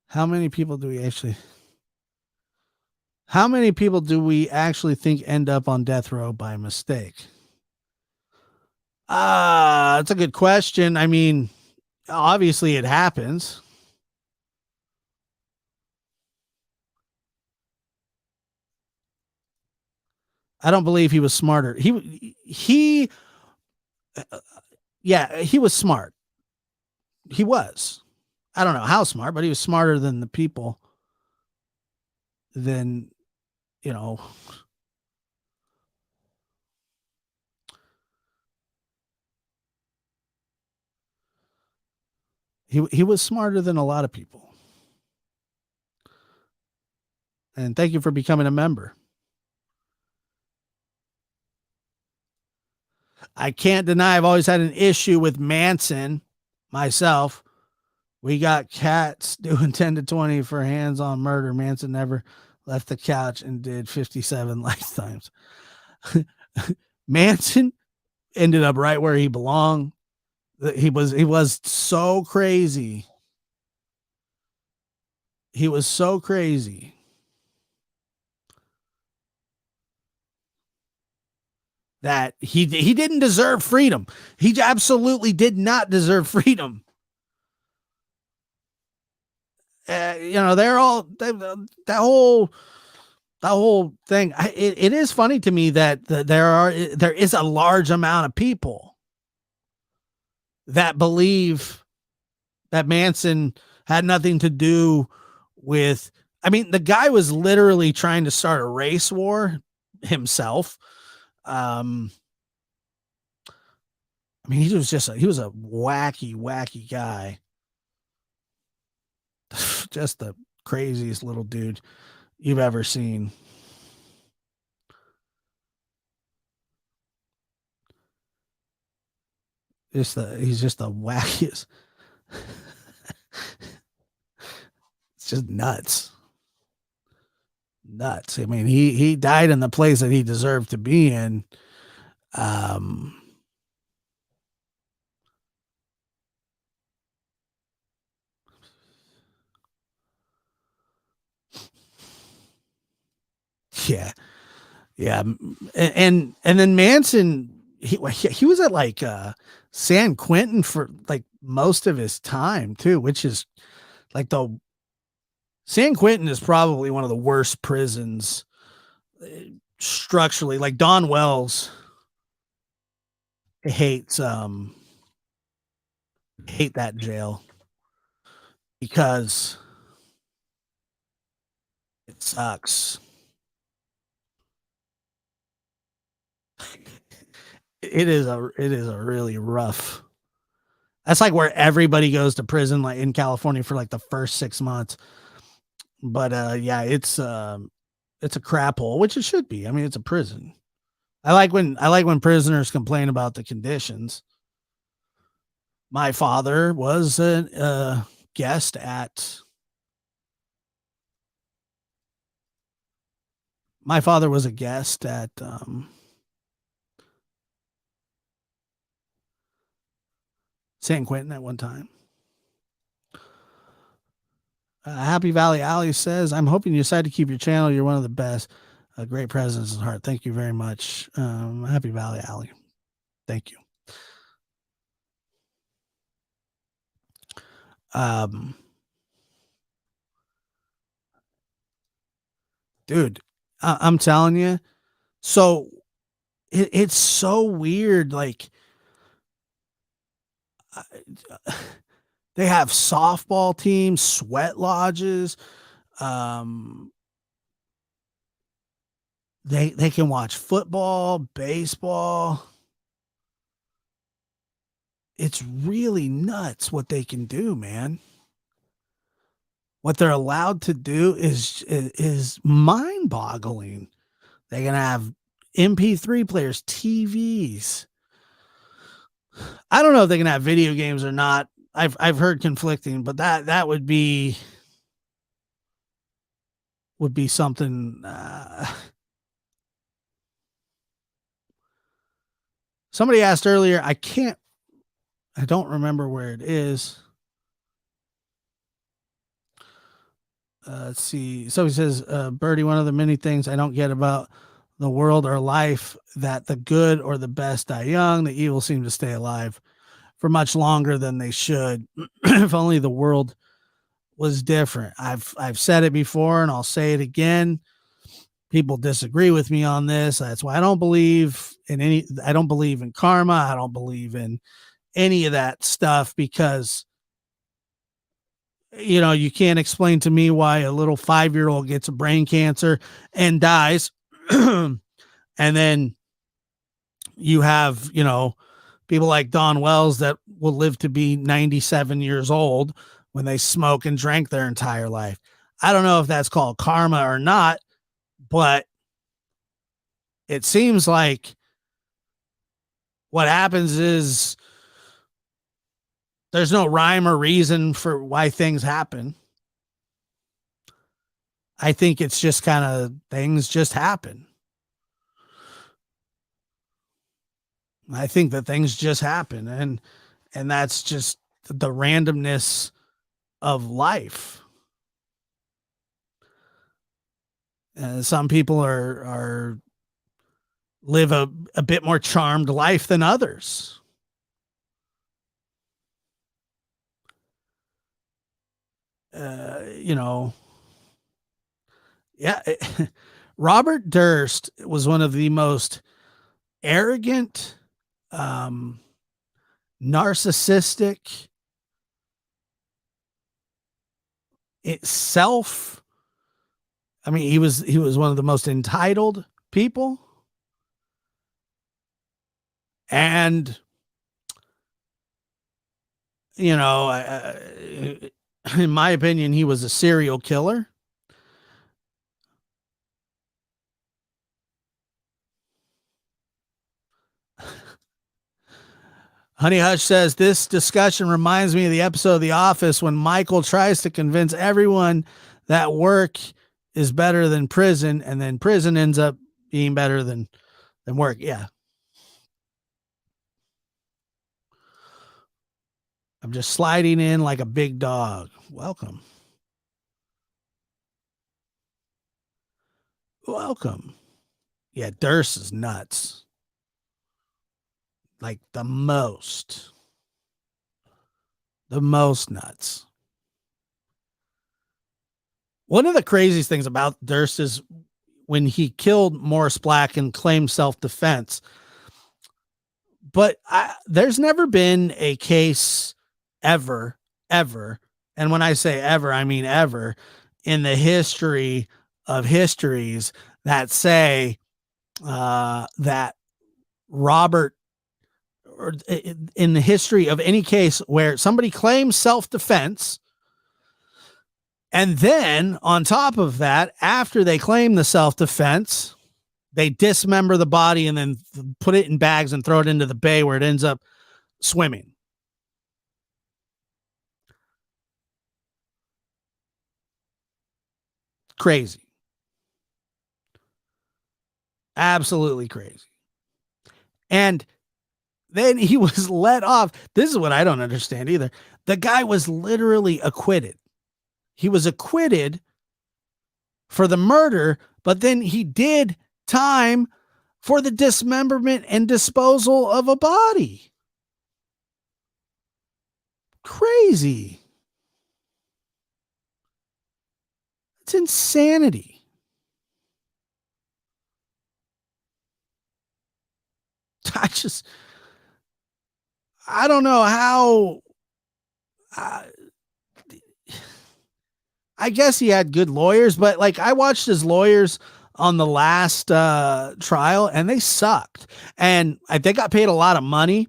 How many people do we actually think end up on death row by mistake? That's a good question. I mean, obviously it happens. I don't believe he was smarter. Yeah, he was smart. He was. I don't know how smart, but he was smarter than the people then, you know, he was smarter than a lot of people. And thank you for becoming a member. I can't deny I've always had an issue with Manson myself. We got cats doing 10 to 20 for hands-on murder. Manson never left the couch and did 57 lifetimes. Manson ended up right where he belonged. He was so crazy. He was so crazy that he didn't deserve freedom. He absolutely did not deserve freedom. You know, they're all that whole thing. It is funny to me that there is a large amount of people that believe that Manson had nothing to do with. I mean, the guy was literally trying to start a race war himself. I mean, he was a wacky guy. Just the craziest little dude you've ever seen. He's just the wackiest. It's just nuts. Nuts. I mean, he died in the place that he deserved to be in. Yeah. Yeah. And then Manson, he was at like San Quentin for like most of his time too, which is like San Quentin is probably one of the worst prisons structurally. Like Don Wells hates hate that jail because it sucks. It is a really rough. That's like where everybody goes to prison, like in California for like the first 6 months. But yeah, it's a crap hole, which it should be. I mean, it's a prison. I like when prisoners complain about the conditions. My father was a guest at. My father was a guest at San Quentin at one time. Happy Valley Alley says, I'm hoping you decide to keep your channel. You're one of the best. A great presence and heart. Thank you very much. Happy Valley Alley. Thank you. Dude, I'm telling you. So it's so weird. Like, they have softball teams, sweat lodges. They can watch football, baseball. It's really nuts what they can do, man. What they're allowed to do is mind-boggling. They can have MP3 players, TVs. I don't know if they can have video games or not. I've heard conflicting, but that would be something. Somebody asked earlier. I don't remember where it is. Let's see. Somebody says, Birdie, one of the many things I don't get about the world or life, that the good or the best die young, the evil seem to stay alive for much longer than they should. If only the world was different. I've said it before and I'll say it again. People disagree with me on this. That's why I don't believe in karma. I don't believe in any of that stuff, because You can't explain to me why a little 5-year-old gets a brain cancer and dies. And then you have, people like Don Wells that will live to be 97 years old when they smoke and drank their entire life. I don't know if that's called karma or not, but it seems like what happens is there's no rhyme or reason for why things happen. I think it's just kind of things just happen. I think that things just happen, and that's just the randomness of life. Some people are live a bit more charmed life than others. Yeah. Robert Durst was one of the most arrogant, narcissistic, itself. I mean, he was one of the most entitled people. And, in my opinion, he was a serial killer. Honey Hush says, this discussion reminds me of the episode of The Office when Michael tries to convince everyone that work is better than prison, and then prison ends up being better than work. Yeah. I'm just sliding in like a big dog. Welcome. Welcome. Yeah, Durst is nuts. Like the most nuts. One of the craziest things about Durst is when he killed Morris Black and claimed self-defense. But there's never been a case ever, and when I say ever, I mean ever, in the history of histories that say that Robert, or in the history of any case where somebody claims self-defense, and then on top of that, after they claim the self-defense, they dismember the body and then put it in bags and throw it into the bay where it ends up swimming. Crazy. Absolutely crazy. And then he was let off. This is what I don't understand either. The guy was literally acquitted. He was acquitted for the murder, but then he did time for the dismemberment and disposal of a body. Crazy. It's insanity. I don't know how. I guess he had good lawyers, but like I watched his lawyers on the last trial and they sucked. And they got paid a lot of money.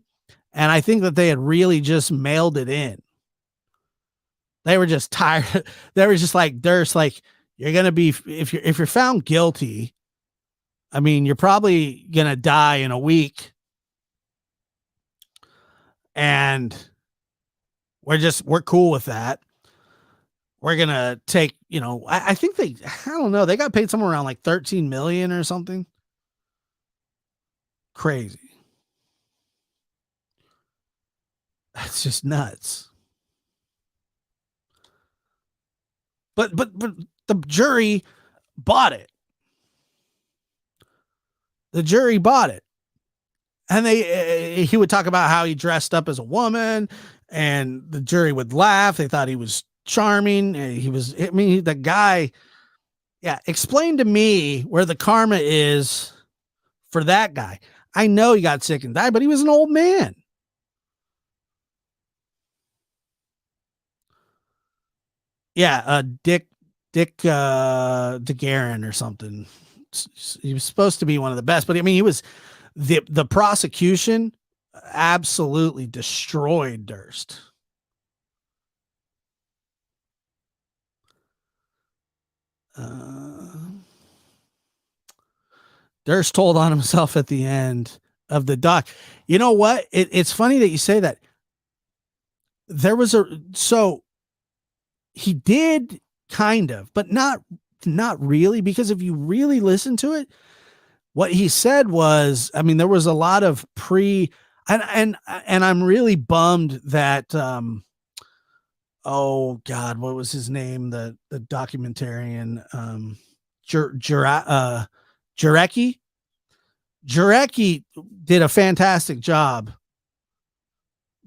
And I think that they had really just mailed it in. They were just tired. They were just like, Durst, like, you're going to be, if you're found guilty, I mean, you're probably going to die in a week. And we're cool with that. We're going to take, I think I don't know. They got paid somewhere around like 13 million or something. Crazy. That's just nuts. But the jury bought it. The jury bought it. And he would talk about how he dressed up as a woman and the jury would laugh. They thought he was charming. The guy, yeah. Explain to me where the karma is for that guy. I know he got sick and died, but he was an old man. Yeah, Dick DeGuerin or something. He was supposed to be one of the best, but I mean, he was the prosecution absolutely destroyed Durst. Durst told on himself at the end of the doc. You know what? It's funny that you say that. There was so he did kind of, but not really, because if you really listen to it, what he said was, I mean, there was a lot of and I'm really bummed that oh God, what was his name? The documentarian Jarecki. Jarecki did a fantastic job,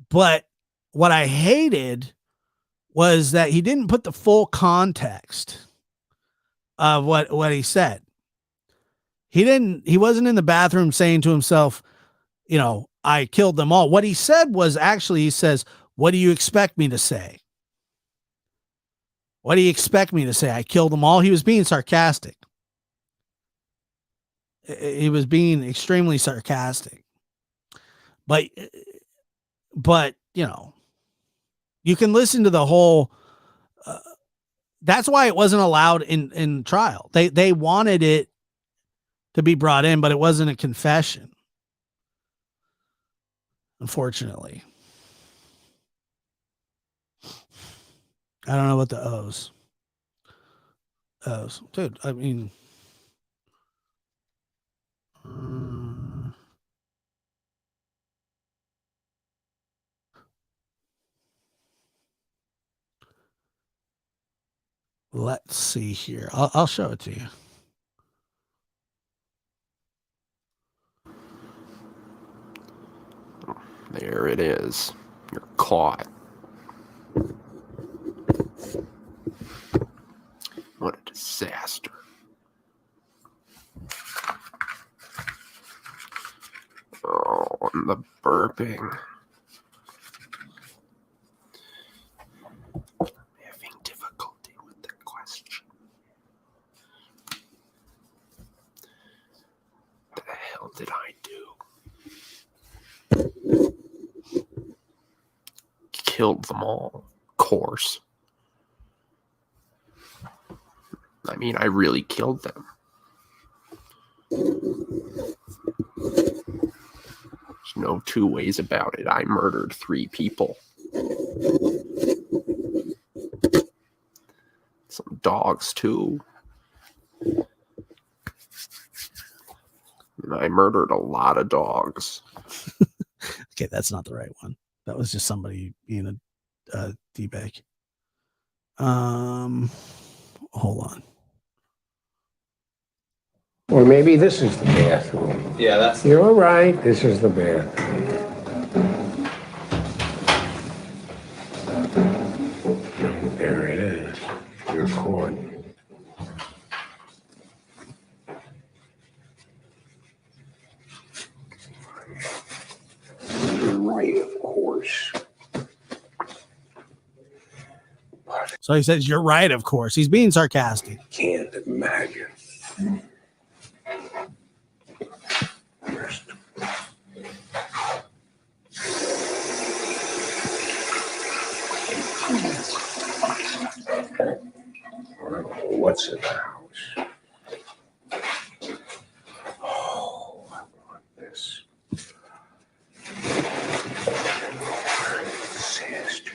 but what I hated was that he didn't put the full context of what he said. He wasn't in the bathroom saying to himself, you know, I killed them all. What he said was, actually, he says, what do you expect me to say? What do you expect me to say? I killed them all. He was being sarcastic. He was being extremely sarcastic. But you know, you can listen to the whole. That's why it wasn't allowed in trial. They wanted it to be brought in, but it wasn't a confession. Unfortunately, I don't know what the O's. Dude. I mean, let's see here. I'll show it to you. There it is. You're caught. What a disaster. Oh, and the burping. I'm having difficulty with the question. What the hell did I do? Killed them all, of course. I mean, I really killed them. There's no two ways about it. I murdered 3 people. Some dogs, too. And I murdered a lot of dogs. Okay, that's not the right one. That was just somebody being a D-bag. Hold on. Or maybe this is the bathroom. Yeah, that's. You're right. This is the bathroom. There it is. You're caught. You're right, of course. So he says, you're right, of course. He's being sarcastic. Can't imagine. What's in the house? Oh, I want this. Disaster.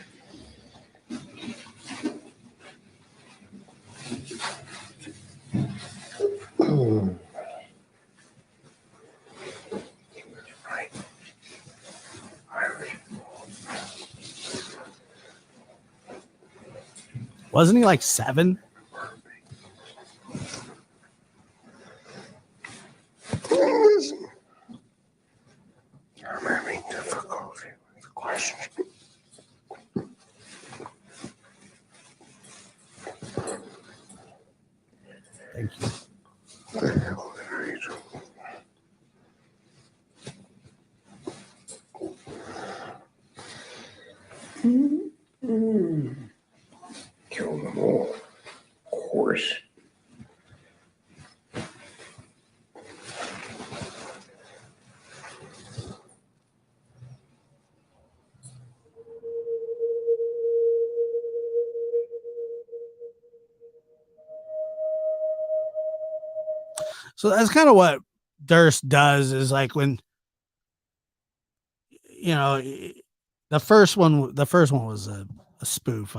Right. Wasn't he like 7? I'm having difficulty with the question. Thank you. What the hell did I do? Kill them all. So that's kind of what Durst does, is like when, the first one was a spoof.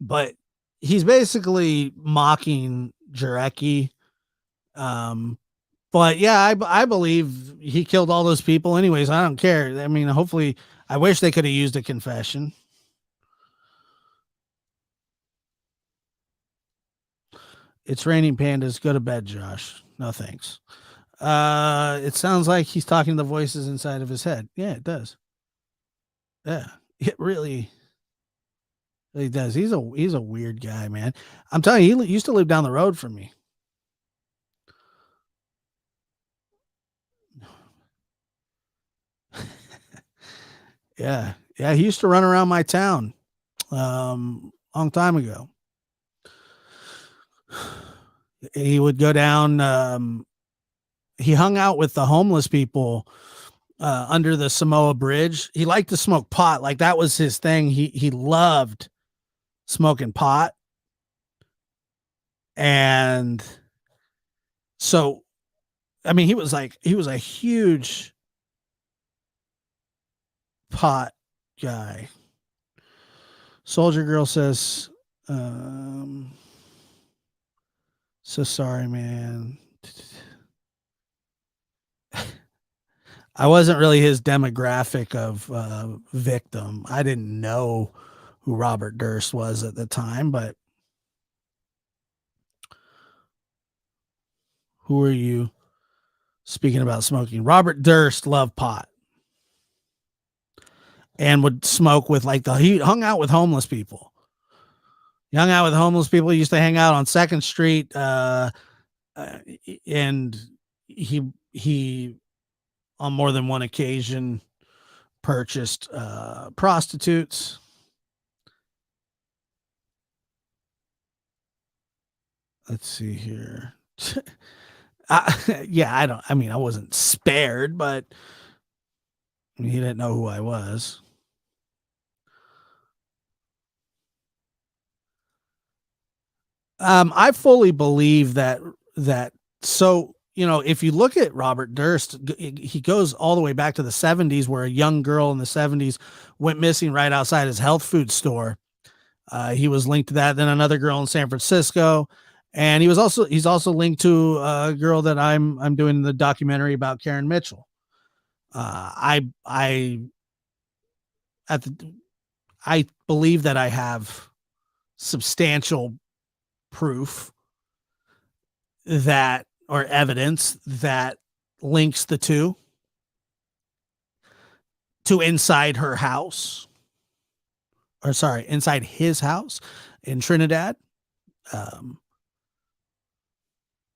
But he's basically mocking Jarecki. But yeah, I believe he killed all those people anyways. I don't care. I mean, hopefully, I wish they could have used a confession. It's raining pandas. Go to bed, Josh. No thanks. It sounds like he's talking to the voices inside of his head. Yeah, it does. Yeah, it really does. He's a weird guy, man. I'm telling you, he used to live down the road from me. Yeah, he used to run around my town, long time ago. He would go down. He hung out with the homeless people under the Samoa Bridge. He liked to smoke pot, like that was his thing. He loved smoking pot, and so, I mean, he was a huge pot guy. Soldier Girl says, so sorry, man. I wasn't really his demographic of victim. I didn't know who Robert Durst was at the time, but who are you speaking about smoking? Robert Durst loved pot and would smoke with he hung out with homeless people. He hung out with homeless people. He used to hang out on 2nd Street. And he on more than one occasion purchased prostitutes. Let's see here. I wasn't spared, but he didn't know who I was. I fully believe that. So, if you look at Robert Durst, he goes all the way back to the 70s, where a young girl in the 70s went missing right outside his health food store. He was linked to that. Then another girl in San Francisco, and he's also linked to a girl that I'm doing the documentary about, Karen Mitchell. I believe that I have substantial proof that, or evidence that links the two to inside her house, inside his house in Trinidad. I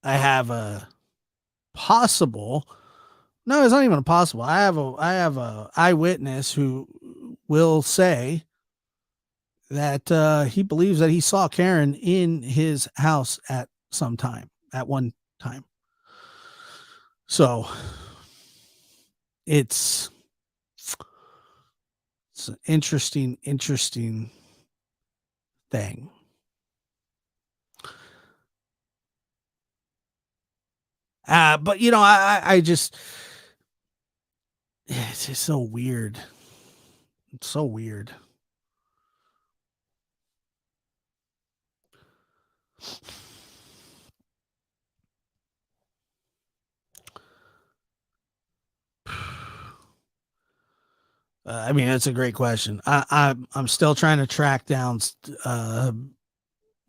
have a possible, no, it's not even a possible. I have a eyewitness who will say that he believes that he saw Karen in his house at one time. So it's an interesting thing. But I just, it's just so weird. It's so weird. I mean, that's a great question. I'm still trying to track down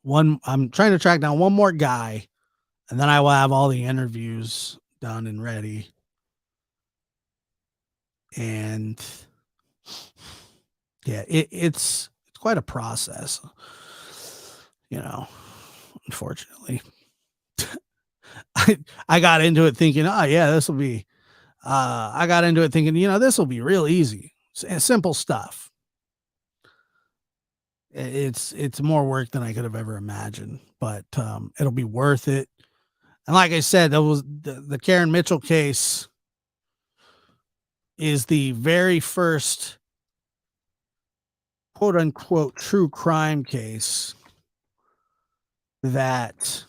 one. I'm trying to track down one more guy, and then I will have all the interviews done and ready. And yeah, it's quite a process, unfortunately. I got into it thinking, oh yeah, this will be, I got into it thinking, this will be real easy. Simple stuff. It's more work than I could have ever imagined, but it'll be worth it. And like I said, that was the Karen Mitchell case is the very first quote unquote true crime case that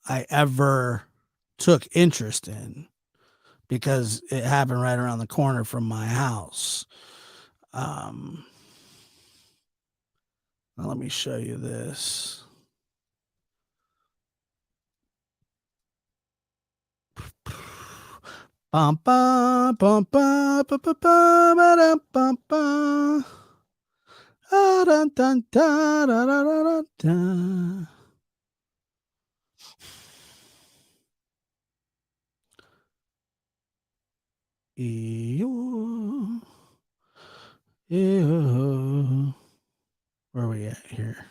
I ever took interest in because it happened right around the corner from my house. Now let me show you this. Bum, bum, bum, bum, bum, bum, bum, ba-dum, bum, bum. Ah, dun, dun, da, da, da, da, da, da. Ew. Ew. Where are we at here?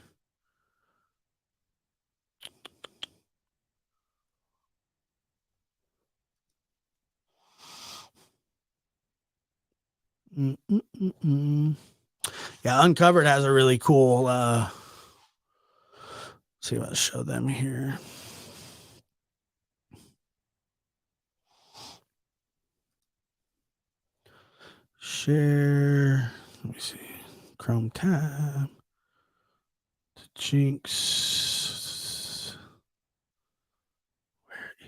Mm-mm-mm-mm. Yeah, Uncovered has a really cool see if I'll show them here. Share. Let me see. Chrome tab. Jinx. Where is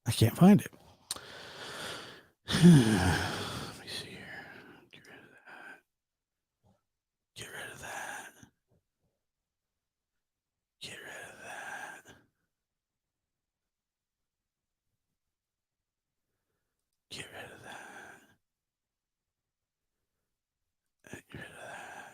I can't find it. Let me see here. Get rid of that. Get rid of that. Get rid of that. Get rid of that. Get rid of that.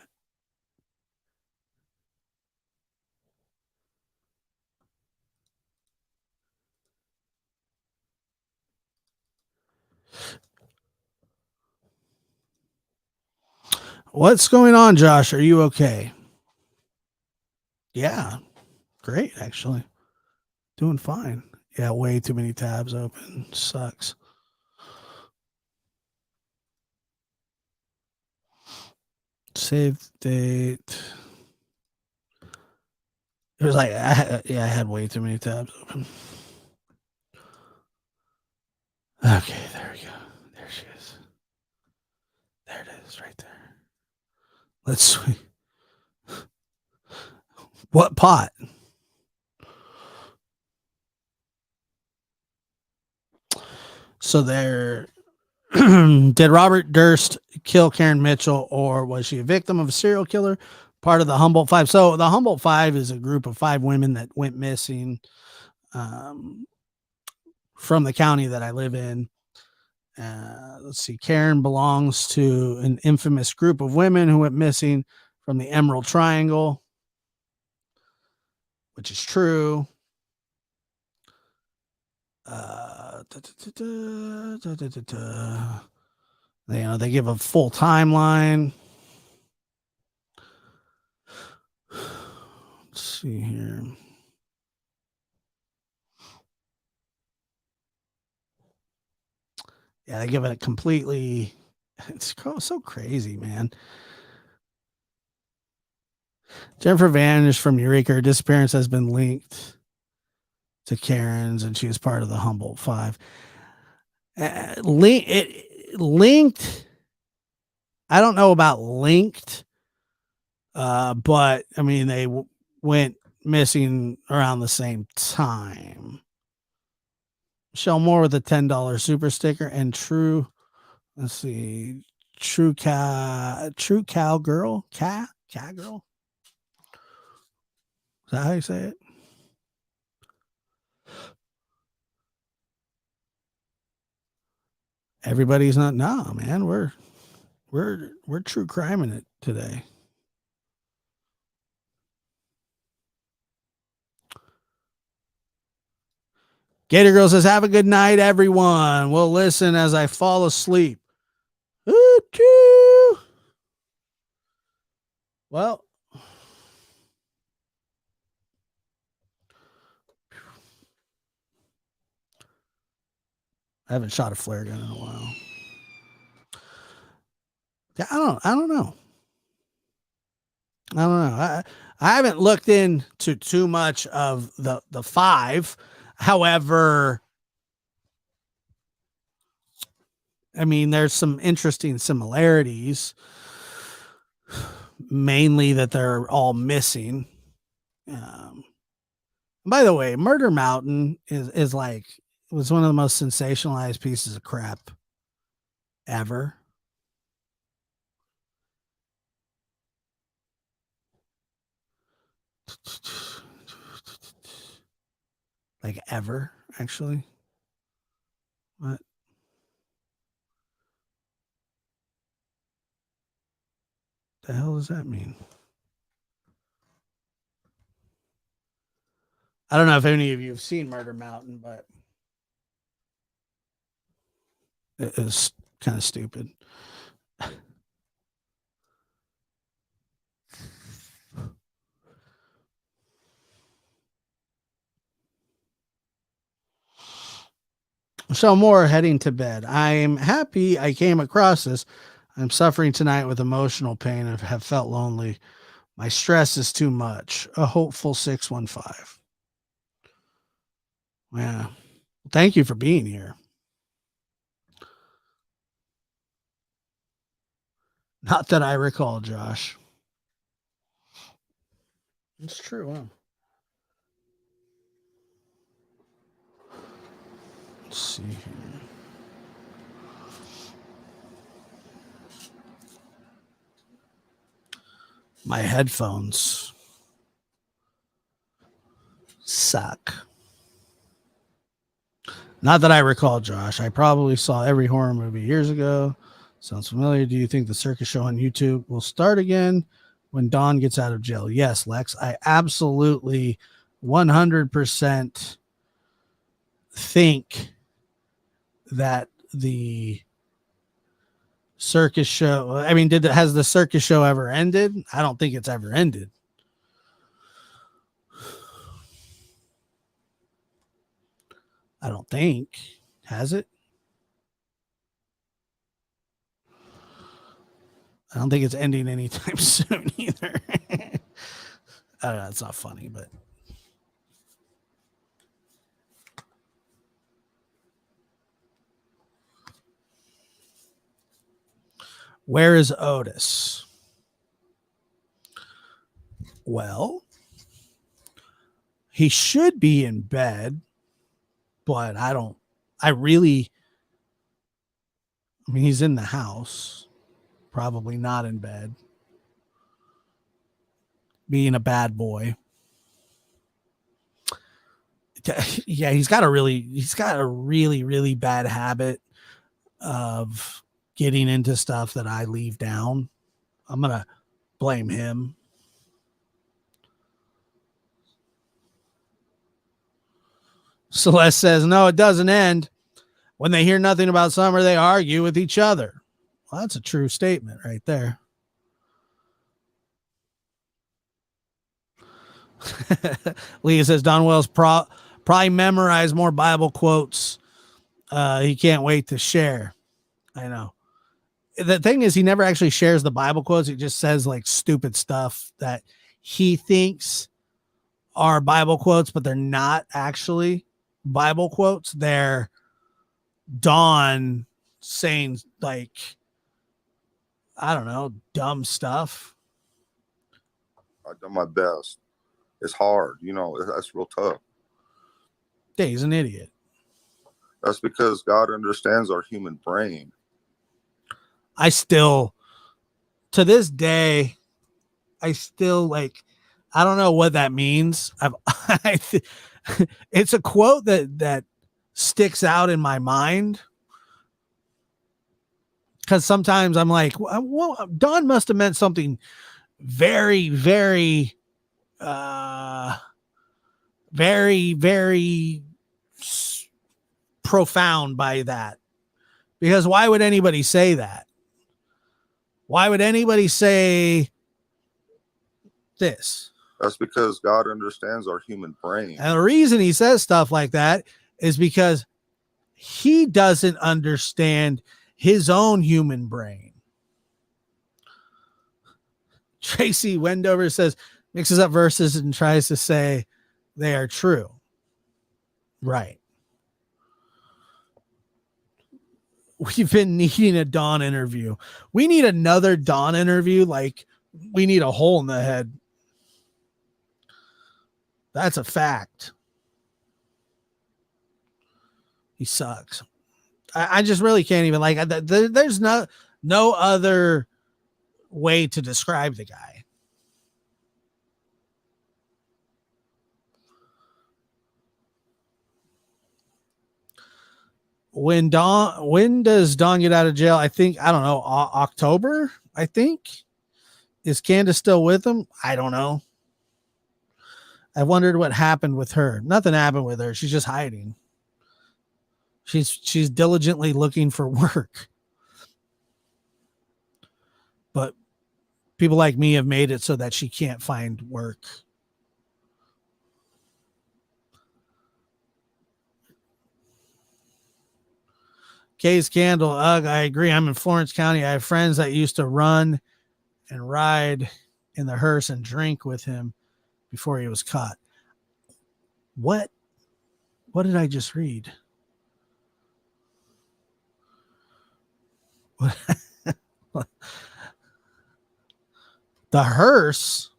What's going on, Josh? Are you okay? Yeah, great, actually. Doing fine. Yeah, way too many tabs open. Sucks. Save date. It was like, I had way too many tabs open. Okay, there we go. There she is. There it is, right there. Let's see. What pot? So there. Did Robert Durst kill Karen Mitchell, or was she a victim of a serial killer? Part of the Humboldt Five. So the Humboldt Five is a group of 5 women that went missing from the county that I live in. Let's see. Karen belongs to an infamous group of women who went missing from the Emerald Triangle, which is true. They give a full timeline. Let's see here. Yeah, they give it a completely. It's so crazy, man. Jennifer vanished from Eureka. Her disappearance has been linked to Karen's, and she was part of the Humboldt Five. Linked. I don't know about linked, but I mean they went missing around the same time. Michelle Moore with a $10 super sticker, and True. Let's see, True Cowgirl, Cowgirl. Is that how you say it? Everybody's not. No, man. We're true criming it today. Gator Girl says, "Have a good night, everyone. We'll listen as I fall asleep." Ooh, well, I haven't shot a flare gun in a while. Yeah, I don't know. I haven't looked into too much of the 5. However, I mean, there's some interesting similarities, mainly that they're all missing. By the way, Murder Mountain is like, was one of the most sensationalized pieces of crap ever. Like ever, actually. What? The hell does that mean? I don't know if any of you have seen Murder Mountain, but it is kind of stupid. So more heading to bed. I'm happy I came across this. I'm suffering tonight with emotional pain and have felt lonely. My stress is too much. A hopeful 615. Yeah. Thank you for being here. Not that I recall, Josh. It's true, huh? Let's see here. My headphones suck. Not that I recall, Josh. I probably saw every horror movie years ago. Sounds familiar. Do you think the circus show on YouTube will start again when Dawn gets out of jail? Yes, Lex. I absolutely 100% think that the circus show, I mean, has the circus show ever ended? I don't think it's ever ended. I don't think. Has it? I don't think it's ending anytime soon either. I don't know. It's not funny, but where is Otis? Well, he should be in bed, but I mean, he's in the house, probably not in bed, being a bad boy. Yeah, he's got a really, really bad habit of getting into stuff that I leave down. I'm going to blame him. Celeste says, no, it doesn't end. When they hear nothing about Summer, they argue with each other. Well, that's a true statement right there. Leah says, Don Wells probably memorized more Bible quotes. He can't wait to share. I know. The thing is, he never actually shares the Bible quotes. He just says like stupid stuff that he thinks are Bible quotes, but they're not actually Bible quotes. They're Don saying like, I don't know, dumb stuff. I've done my best. It's hard, that's real tough. Yeah, he's an idiot. That's because God understands our human brain. I still, to this day, I don't know what that means. It's a quote that sticks out in my mind. Because sometimes I'm like, well, Don must have meant something very, very, very, very profound by that. Because why would anybody say that? Why would anybody say this? That's because God understands our human brain. And the reason he says stuff like that is because he doesn't understand his own human brain. Tracy Wendover says, mixes up verses and tries to say they are true. Right. we've been needing a Dawn interview. We need another Dawn interview. Like, we need a hole in the head. That's a fact. He sucks. I just really can't even, like, there's no other way to describe the guy. When does Dawn get out of jail? I think, I don't know, October, I think. Is Candace still with him? I don't know. I wondered what happened with her. Nothing happened with her. She's just hiding. She's diligently looking for work. But people like me have made it so that she can't find work. Kay's Candle. Ugh, I agree. I'm in Florence County. I have friends that used to run and ride in the hearse and drink with him before he was caught. What did I just read? The hearse?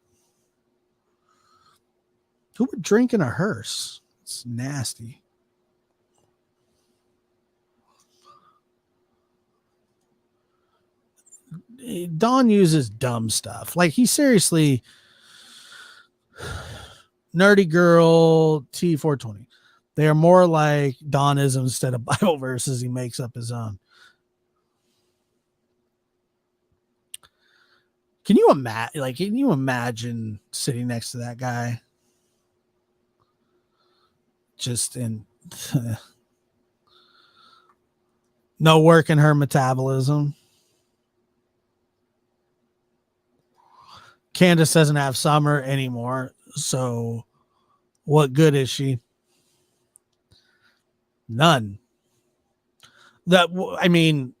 Who would drink in a hearse? It's nasty. Dawn uses dumb stuff. Like, he seriously, Nerdy Girl T420. They are more like Dawnism instead of Bible verses. He makes up his own. Can you imagine? Like, can you imagine sitting next to that guy? Just in no work in her metabolism. Candace doesn't have Summer anymore, so what good is she? None. I mean,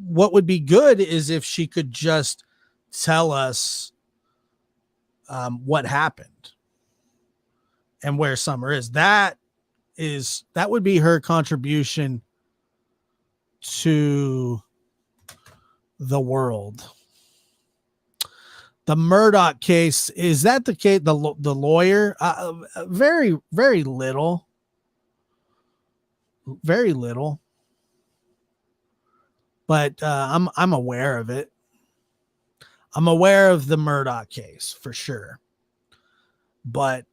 what would be good is if she could just tell us what happened and where Summer is. That would be her contribution to the world. The Murdoch case, is that the case? The lawyer, very, very little, but I'm aware of it. I'm aware of the Murdoch case for sure, but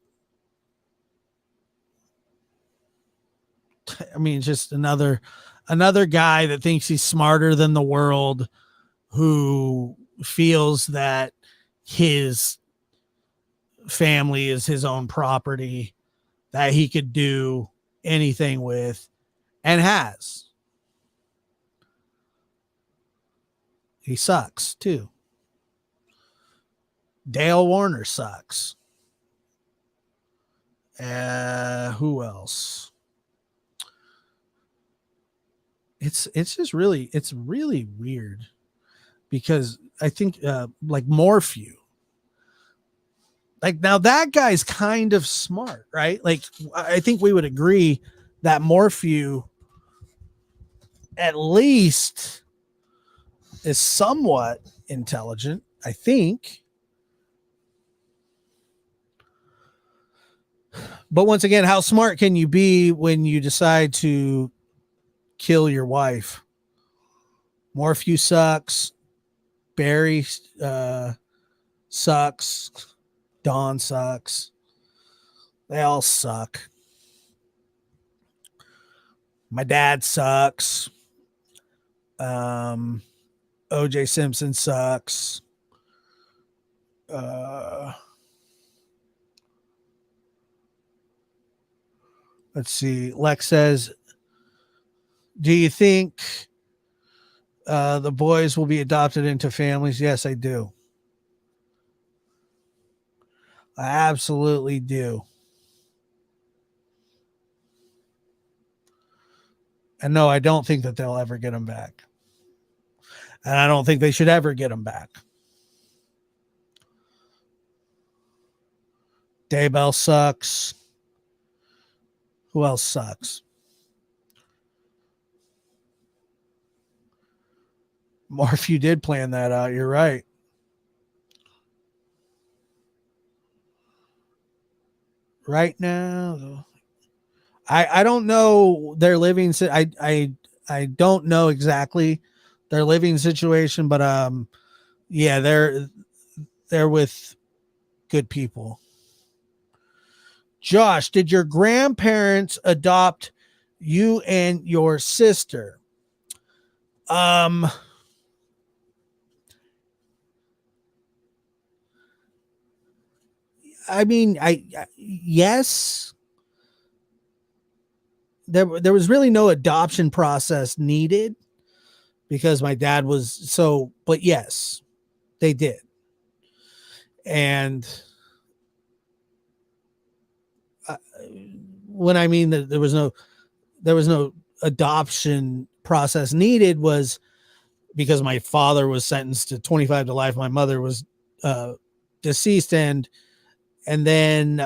I mean, just another guy that thinks he's smarter than the world, who feels that his family is his own property, that he could do anything with, and has. He sucks too. Dale Warner sucks. Who else? It's really weird, because I think like Morphew, like, now that guy's kind of smart, right? Like, I think we would agree that Morphew at least is somewhat intelligent, I think. But once again, how smart can you be when you decide to kill your wife? Morphew sucks. Barry sucks. Dawn sucks. They all suck. My dad sucks. OJ Simpson sucks. Let's see. Lex says, do you think the boys will be adopted into families? Yes, I do. I absolutely do. And no, I don't think that they'll ever get them back. And I don't think they should ever get them back. Daybell sucks. Who else sucks? More if you did plan that out. You're right. Right now, I don't know their living. I don't know exactly their living situation, but yeah, they're with good people. Josh, did your grandparents adopt you and your sister? I mean, yes. There was really no adoption process needed because my dad was so, but yes, they did. And when I mean that there was no adoption process needed was because my father was sentenced to 25 to life. My mother was deceased, and then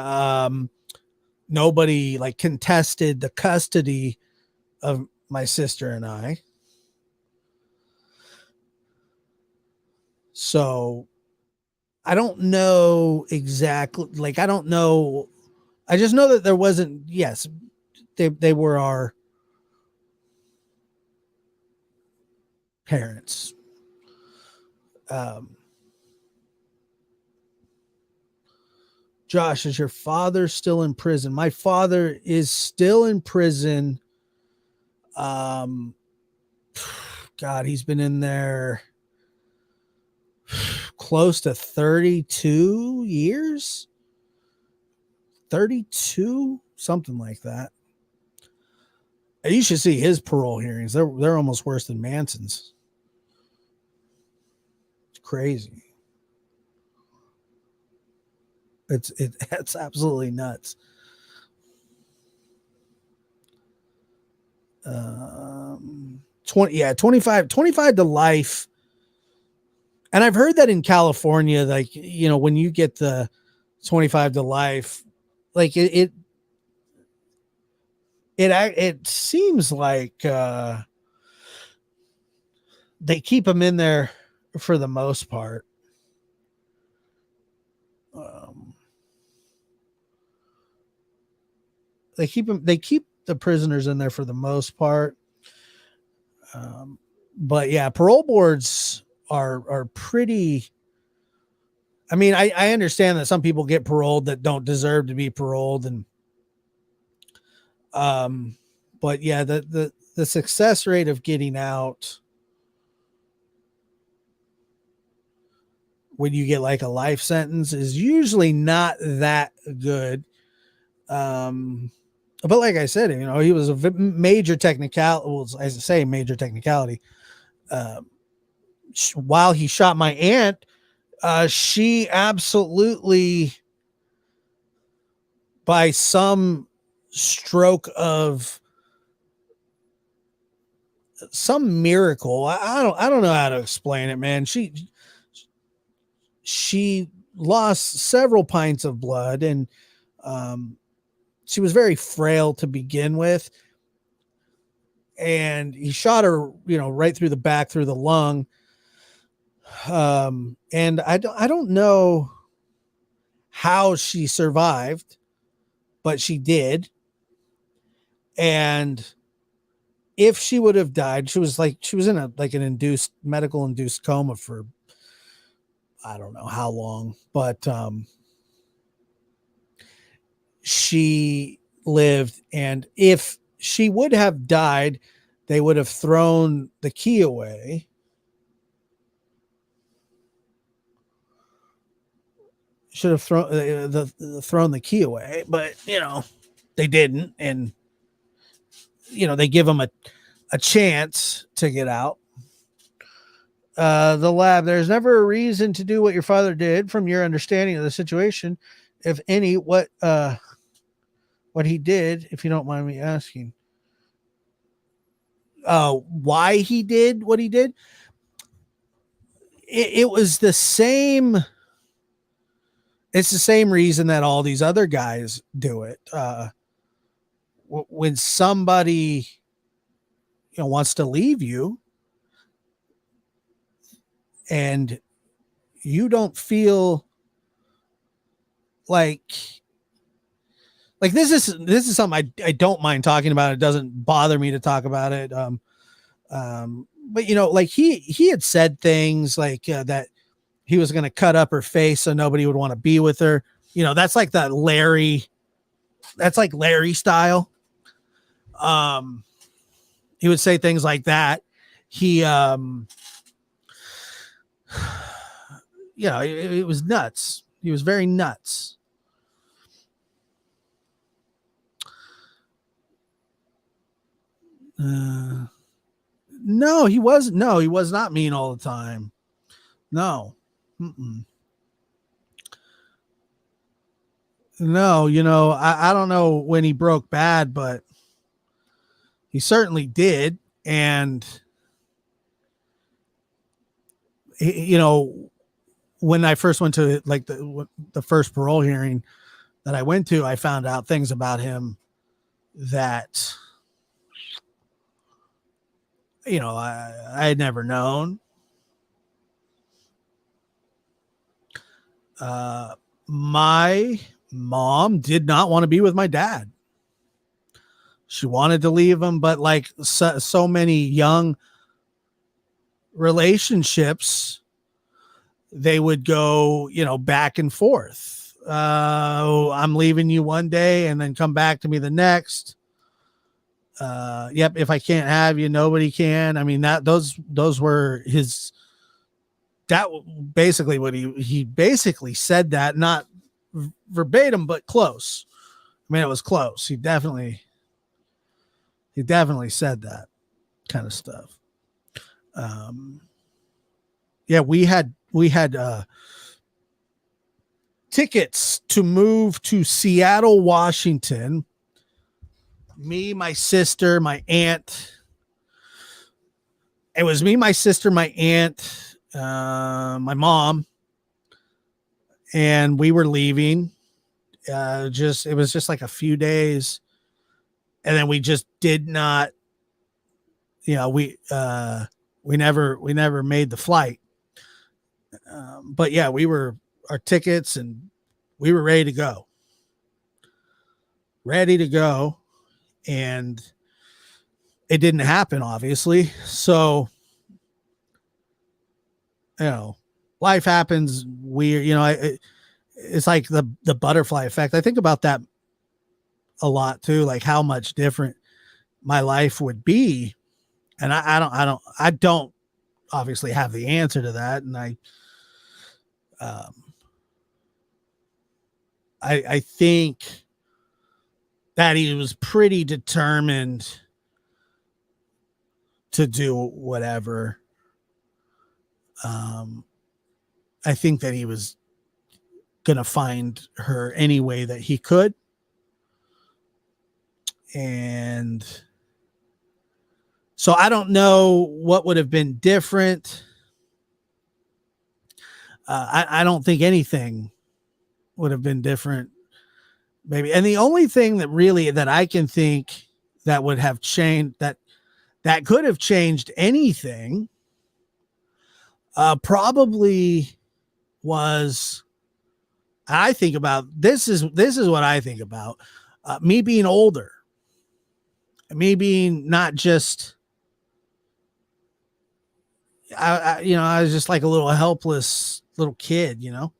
nobody like contested the custody of my sister and I. So I don't know exactly, like, I don't know. I just know that there wasn't, yes, they were our parents. Josh, is your father still in prison? My father is still in prison. God, he's been in there close to 32 years. 32, something like that. You should see his parole hearings. They're almost worse than Manson's. It's crazy. It's absolutely nuts. 25 to life. And I've heard that in California, like, you know, when you get the 25 to life, like it seems like they keep them in there for the most part. They keep the prisoners in there for the most part. But yeah, parole boards are pretty. I mean, I understand that some people get paroled that don't deserve to be paroled, and but yeah, the success rate of getting out when you get like a life sentence is usually not that good. But like I said, you know, he was a major technicality. Well, as I say, major technicality. While he shot my aunt, she absolutely, by some stroke of some miracle, I don't know how to explain it, man. She lost several pints of blood, and she was very frail to begin with. And he shot her, you know, right through the back, through the lung. And I don't know how she survived, but she did. And if she would have died, she was in an medical induced coma for, I don't know how long, but she lived. And if she would have died, they would have thrown the key away. Should have thrown the key away, but you know, they didn't. And you know, they give them a chance to get out. The lab, there's never a reason to do what your father did. From your understanding of the situation, if any, what he did, if you don't mind me asking. Why he did what he did? It was the same. It's the same reason that all these other guys do it. When somebody, you know, wants to leave you, and you don't feel like this is something I don't mind talking about. It doesn't bother me to talk about it. But you know, like he had said things like that he was going to cut up her face so nobody would want to be with her. You know, that's like Larry style. He would say things like that. He, it was nuts. He was very nuts. No, he wasn't. No, he was not mean all the time. No. Mm-mm. No, you know, I don't know when he broke bad, but he certainly did. And, you know, when I first went to like the first parole hearing that I went to, I found out things about him that, you know, I had never known. My mom did not want to be with my dad. She wanted to leave him, but like so many young relationships, they would go, you know, back and forth. I'm leaving you one day and then come back to me the next. Yep. If I can't have you, nobody can. I mean, those were his, that basically what he basically said that, not verbatim, but close. I mean, it was close. He definitely said that kind of stuff. Yeah, we had tickets to move to Seattle, Washington. Me, my sister, my aunt. It was me, my sister, my aunt, my mom, and we were leaving. It was just like a few days, and then we just did not. You know, we never made the flight. But yeah, our tickets, and we were ready to go. And it didn't happen, obviously. So, you know, life happens weird. You know, it's like the butterfly effect. I think about that a lot too, like how much different my life would be. And I don't obviously have the answer to that. And I think that he was pretty determined to do whatever. I think that he was going to find her any way that he could. And so I don't know what would have been different. I don't think anything would have been different, maybe. And the only thing that I can think that would have changed, that could have changed anything, probably was, I think about, this is what I think about, me being older, me being not just, I was just like a little helpless little kid, you know?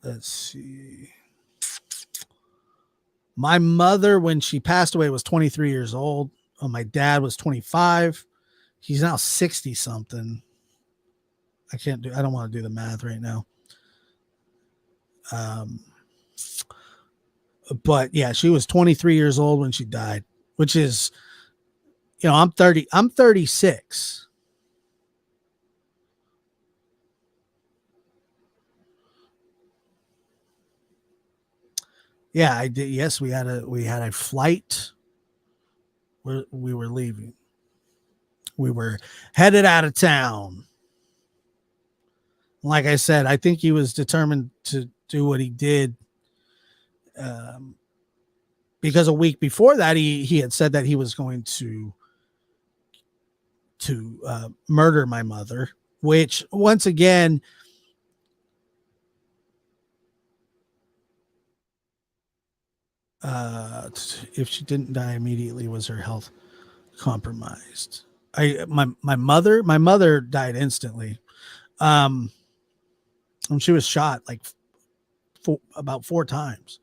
Let's see. My mother, when she passed away, was 23 years old. My dad was 25. He's now 60 something. I don't want to do the math right now. But yeah, she was 23 years old when she died, which is, you know, I'm 36. Yeah, I did. Yes, we had a flight where we were leaving. We were headed out of town. Like I said, I think he was determined to do what he did. because a week before that, he had said that he was going to murder my mother, which once again, if she didn't die immediately, was her health compromised? My mother died instantly. And she was shot like about 4 times.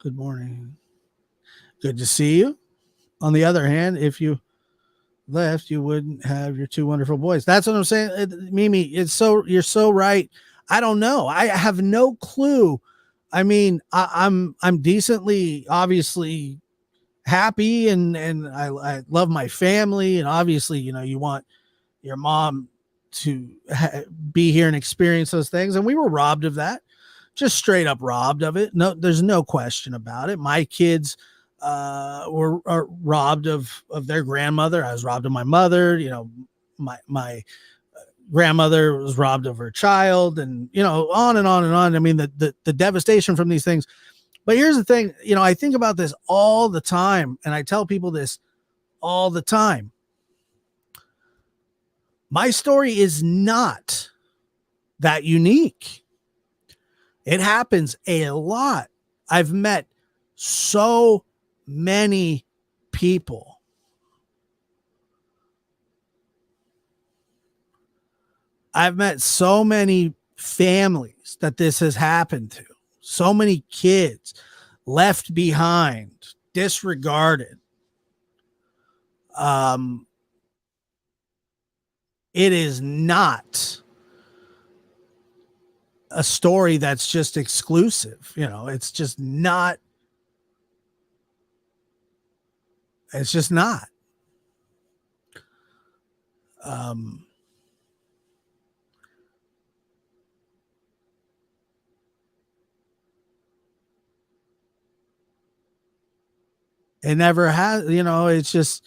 Good morning. Good to see you. On the other hand, if you left, you wouldn't have your 2 wonderful boys. That's what I'm saying. Mimi, you're so right. I don't know. I have no clue. I mean, I'm decently, obviously happy, and I love my family, and obviously, you want your mom to be here and experience those things, and we were robbed of that, just straight up robbed of it. No, there's no question about it. My kids were robbed of their grandmother. I was robbed of my mother. My grandmother was robbed of her child, and on and on and on. I mean, the devastation from these things. But here's the thing, I think about this all the time, and I tell people this all the time. My story is not that unique. It happens a lot. I've met so many people. I've met so many families that this has happened to. So many kids left behind, disregarded. It is not a story that's just exclusive. It's just not. It's just not. It never has, it's just,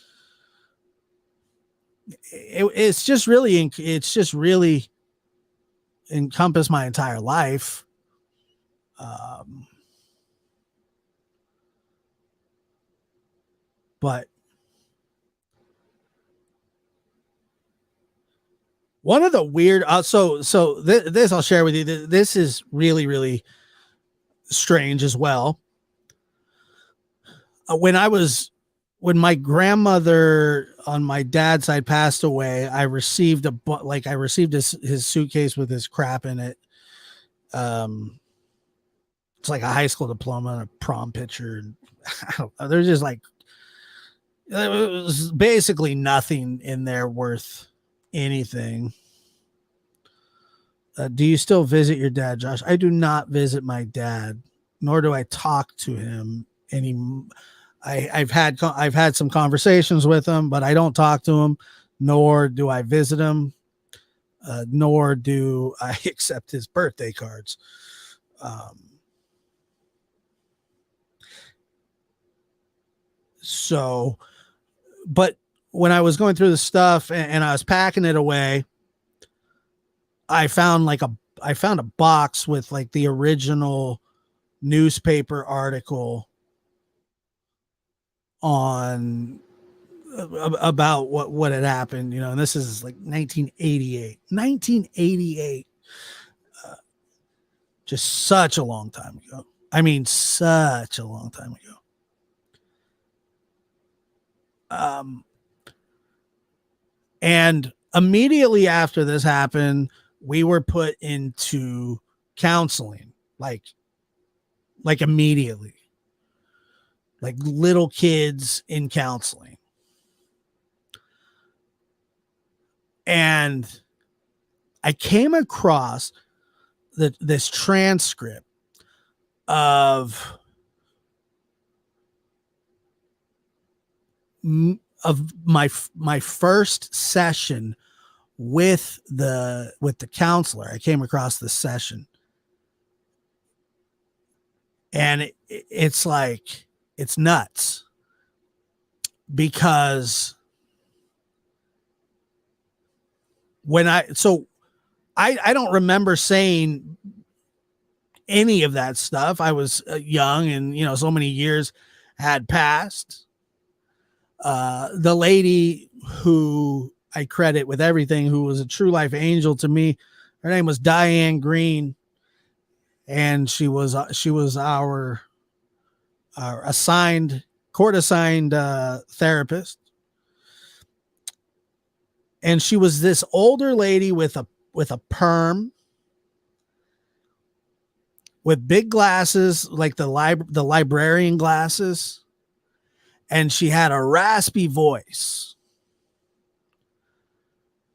it's just really encompassed my entire life. But one of the weird, this I'll share with you. This is really, really strange as well. When my grandmother on my dad's side passed away, I received his suitcase with his crap in it. It's like a high school diploma and a prom picture. And I don't know. There's just there was basically nothing in there worth anything. Do you still visit your dad, Josh? I do not visit my dad, nor do I talk to him anymore. I've had some conversations with him, but I don't talk to him, nor do I visit him, nor do I accept his birthday cards. But when I was going through the stuff and I was packing it away, I found a box with like the original newspaper article on about what had happened, and this is like 1988, just such a long time ago. I mean, such a long time ago. And immediately after this happened, we were put into counseling, like immediately. Like little kids in counseling. And I came across this transcript of my first session with the counselor. I came across this session, and it's like, it's nuts, because I don't remember saying any of that stuff. I was young, and so many years had passed. The lady who I credit with everything, who was a true life angel to me, her name was Diane Green, and she was our court assigned therapist. And she was this older lady with a perm, with big glasses, like the librarian glasses, and she had a raspy voice,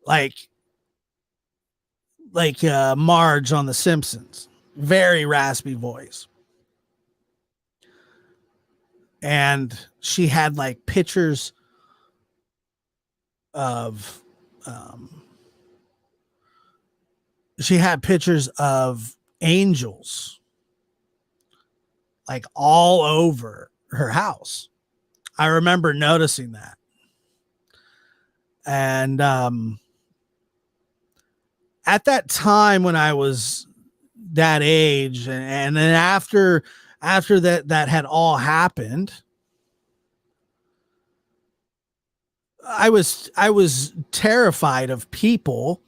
like Marge on The Simpsons. Very raspy voice. And she had like pictures of angels like all over her house. I remember noticing that. And at that time, when I was that age, and then after that had all happened, I was terrified of people,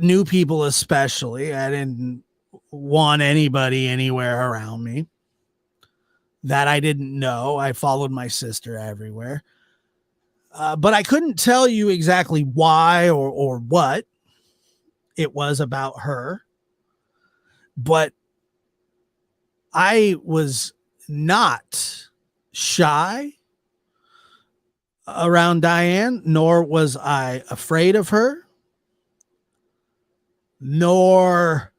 new people especially. I didn't want anybody anywhere around me that I didn't know. I followed my sister everywhere. But I couldn't tell you exactly why or what it was about her. But I was not shy around Diane, nor was I afraid of her, nor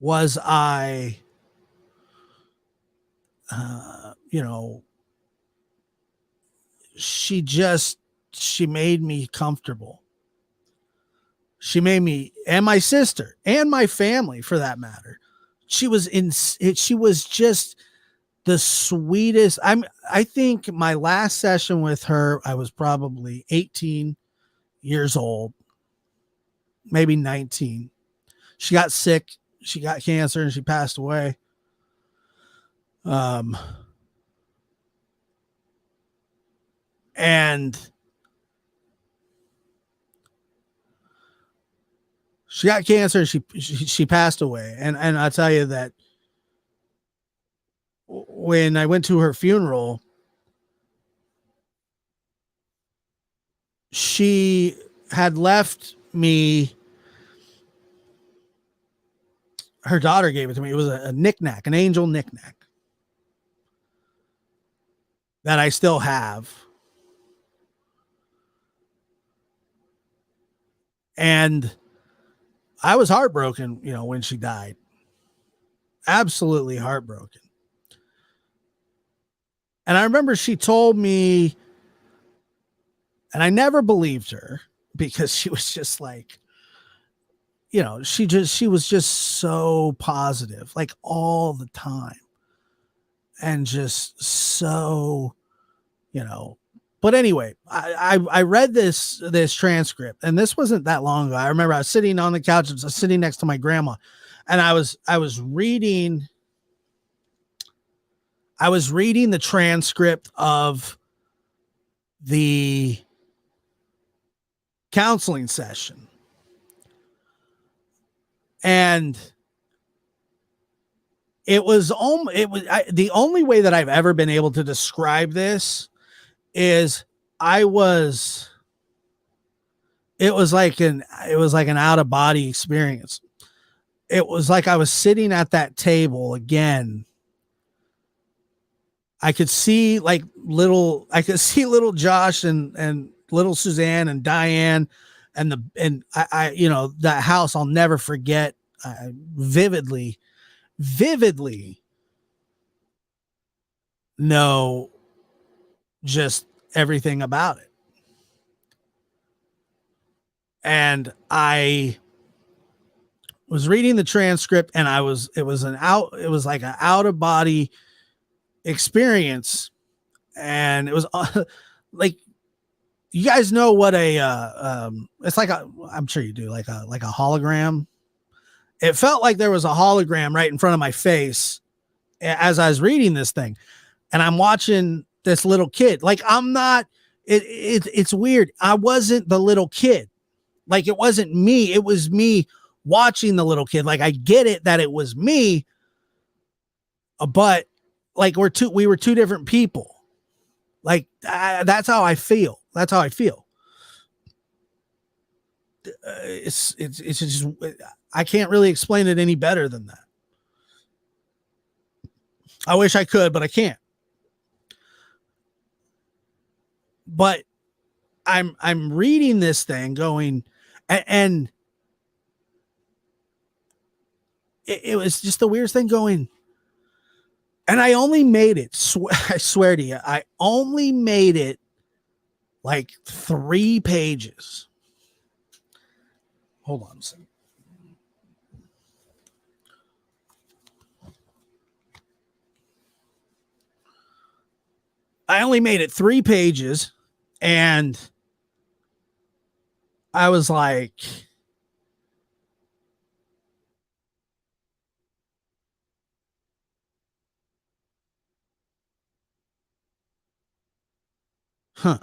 was I, she made me comfortable. She made me, and my sister and my family for that matter. She was just the sweetest. I think my last session with her, I was probably 18 years old, maybe 19. She got sick. She got cancer and she passed away. And she got cancer. She passed away. And I'll tell you that when I went to her funeral, she had left me. Her daughter gave it to me. It was a knickknack, an angel knickknack that I still have. And I was heartbroken, when she died. Absolutely heartbroken. And I remember she told me, and I never believed her because she was just like, she was just so positive, like all the time. And just so, but anyway, I read this transcript, and this wasn't that long ago. I remember I was sitting on the couch, sitting next to my grandma, and I was reading the transcript of the counseling session. And the only way that I've ever been able to describe this is it was like an out of body experience. It was like I was sitting at that table again. I could see little Josh and little Suzanne and Diane and I that house I'll never forget. Vividly know just everything about it. And I was reading the transcript, and it was like an out of body experience. And it was like, you guys know what it's like I'm sure you do, like a hologram. It felt like there was a hologram right in front of my face as I was reading this thing. And I'm watching this little kid. Like, I'm not, it's weird. I wasn't the little kid. Like, it wasn't me. It was me watching the little kid. Like, I get it that it was me, but like we were two different people. Like, that's how I feel. That's how I feel. It's just, I can't really explain it any better than that. I wish I could, but I can't. But I'm reading this thing going, and it was just the weirdest thing going. And I only made it, I swear to you, I only made it like 3 pages. Hold on a second. I only made it 3 pages, and I was like, huh.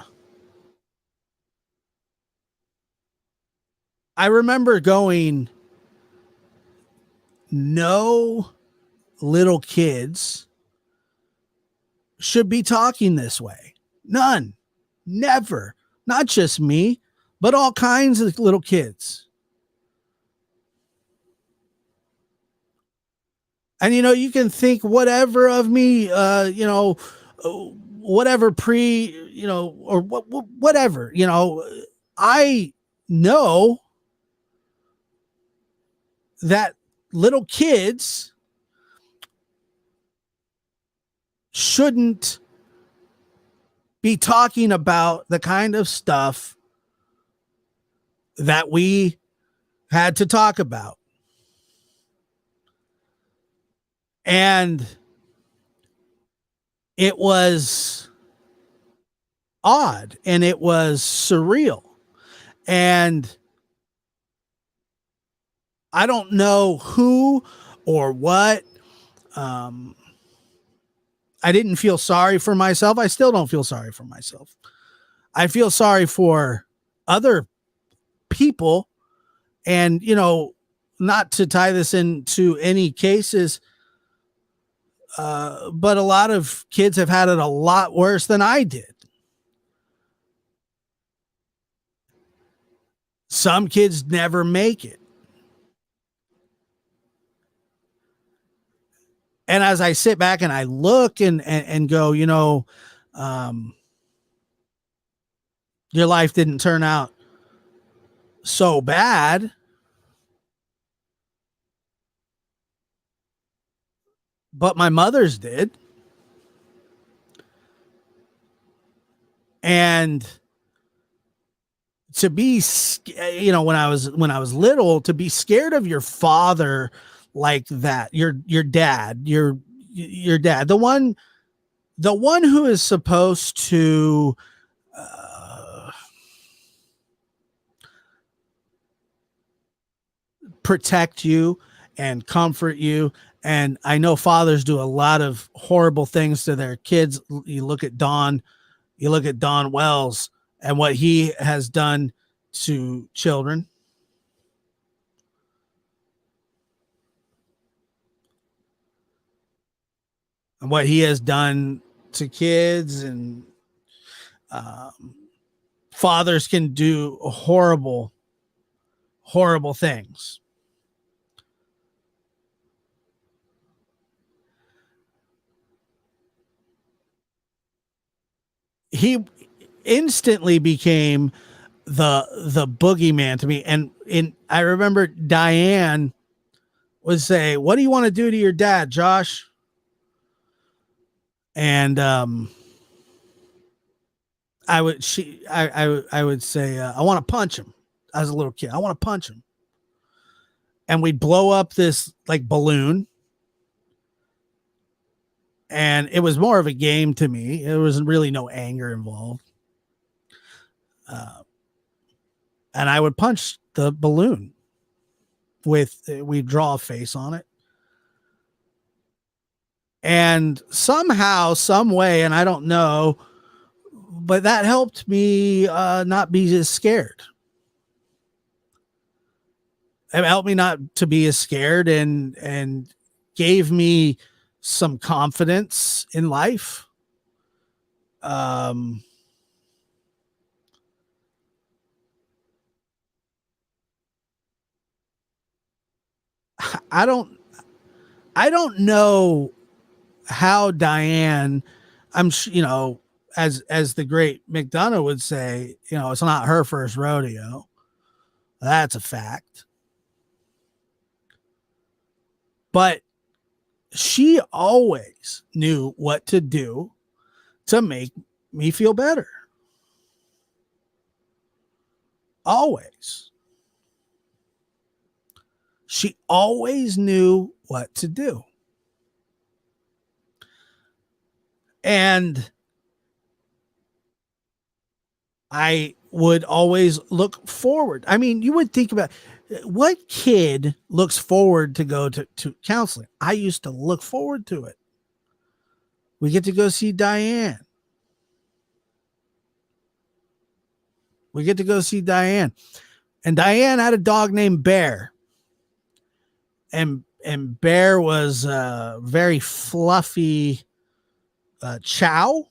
I remember going, no little kids should be talking this way. None. Never. Not just me, but all kinds of little kids. And, you can think whatever of me, whatever or whatever, I know that little kids shouldn't be talking about the kind of stuff that we had to talk about. And it was odd and it was surreal. And I don't know who or what. I didn't feel sorry for myself. I still don't feel sorry for myself. I feel sorry for other people. And, not to tie this into any cases, but a lot of kids have had it a lot worse than I did. Some kids never make it. And as I sit back and I look and go, your life didn't turn out so bad. But my mother's did. And to be, when I was little, to be scared of your father like that, your dad, your dad, the one who is supposed to protect you and comfort you. And I know fathers do a lot of horrible things to their kids. You look at Don Wells and what he has done to children. And what he has done to kids, and fathers can do horrible, horrible things. He instantly became the boogeyman to me. And I remember Diane would say, "What do you want to do to your dad, Josh?" And I would say, "I want to punch him." As a little kid, I want to punch him. And we'd blow up this like balloon. And it was more of a game to me. There wasn't really no anger involved. And I would punch the balloon. we draw a face on it. And somehow, some way, and I don't know, but that helped me not be as scared. It helped me not to be as scared and gave me some confidence in life. I don't know how Diane, as the great McDonough would say, it's not her first rodeo. That's a fact. But she always knew what to do to make me feel better. Always. She always knew what to do. And I would always look forward. I mean, you would think about what kid looks forward to go to counseling. I used to look forward to it. We get to go see Diane. And Diane had a dog named Bear. And Bear was a very fluffy chow.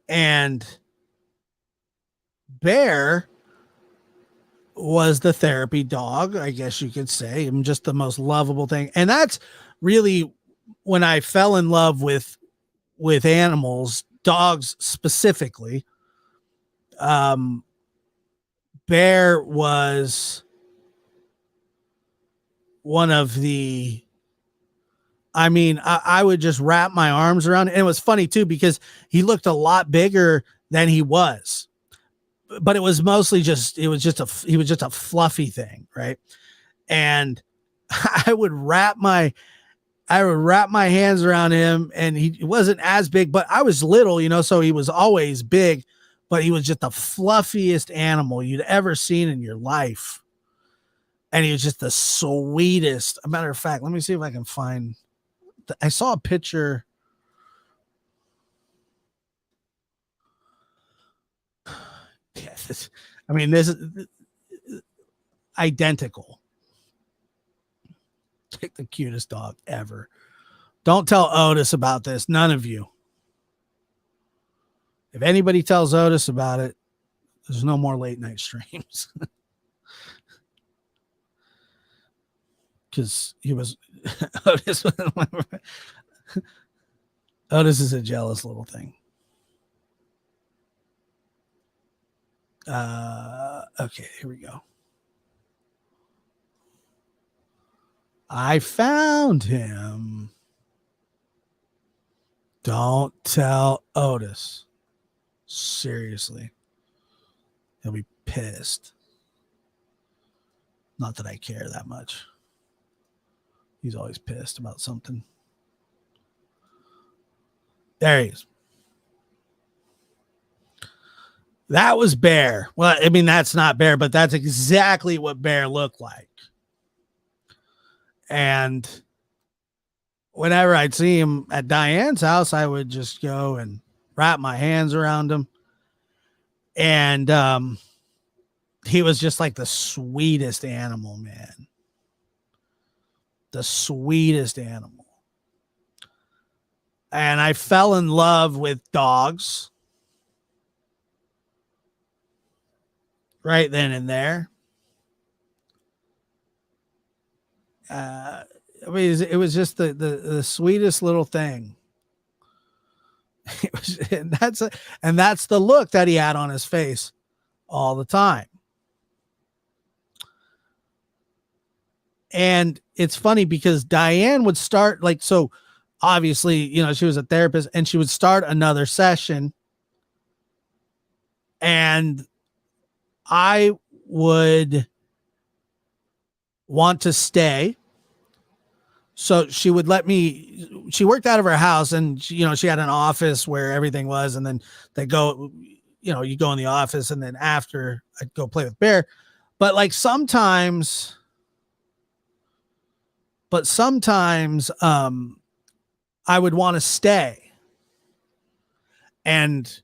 And Bear was the therapy dog, I guess you could say, and just the most lovable thing. And that's really when I fell in love with animals, dogs specifically. Bear was one of the, I would just wrap my arms around it. And it was funny too, because he looked a lot bigger than he was, but it was mostly he was just a fluffy thing. Right. And I would wrap my hands around him, and he wasn't as big, but I was little, so he was always big, but he was just the fluffiest animal you'd ever seen in your life. And he was just the sweetest. A matter of fact, let me see if I can find, I saw a picture. Yeah, this is identical. Like the cutest dog ever. Don't tell Otis about this. None of you. If anybody tells Otis about it, there's no more late night streams. Because he was Otis. Otis is a jealous little thing. Okay, here we go. I found him. Don't tell Otis. Seriously. He'll be pissed. Not that I care that much. He's always pissed about something. There he is. That was Bear. Well, that's not Bear, but that's exactly what Bear looked like. And whenever I'd see him at Diane's house, I would just go and wrap my hands around him. And he was just like the sweetest animal, man. The sweetest animal. And I fell in love with dogs right then and there. It was just the sweetest little thing. It was, and that's the look that he had on his face all the time. And it's funny because Diane would start so obviously, she was a therapist, and she would start another session, and I would want to stay. So she would let me, she worked out of her house, and she had an office where everything was. And then they go, you go in the office, and then after I'd go play with Bear. But like sometimes I would want to stay and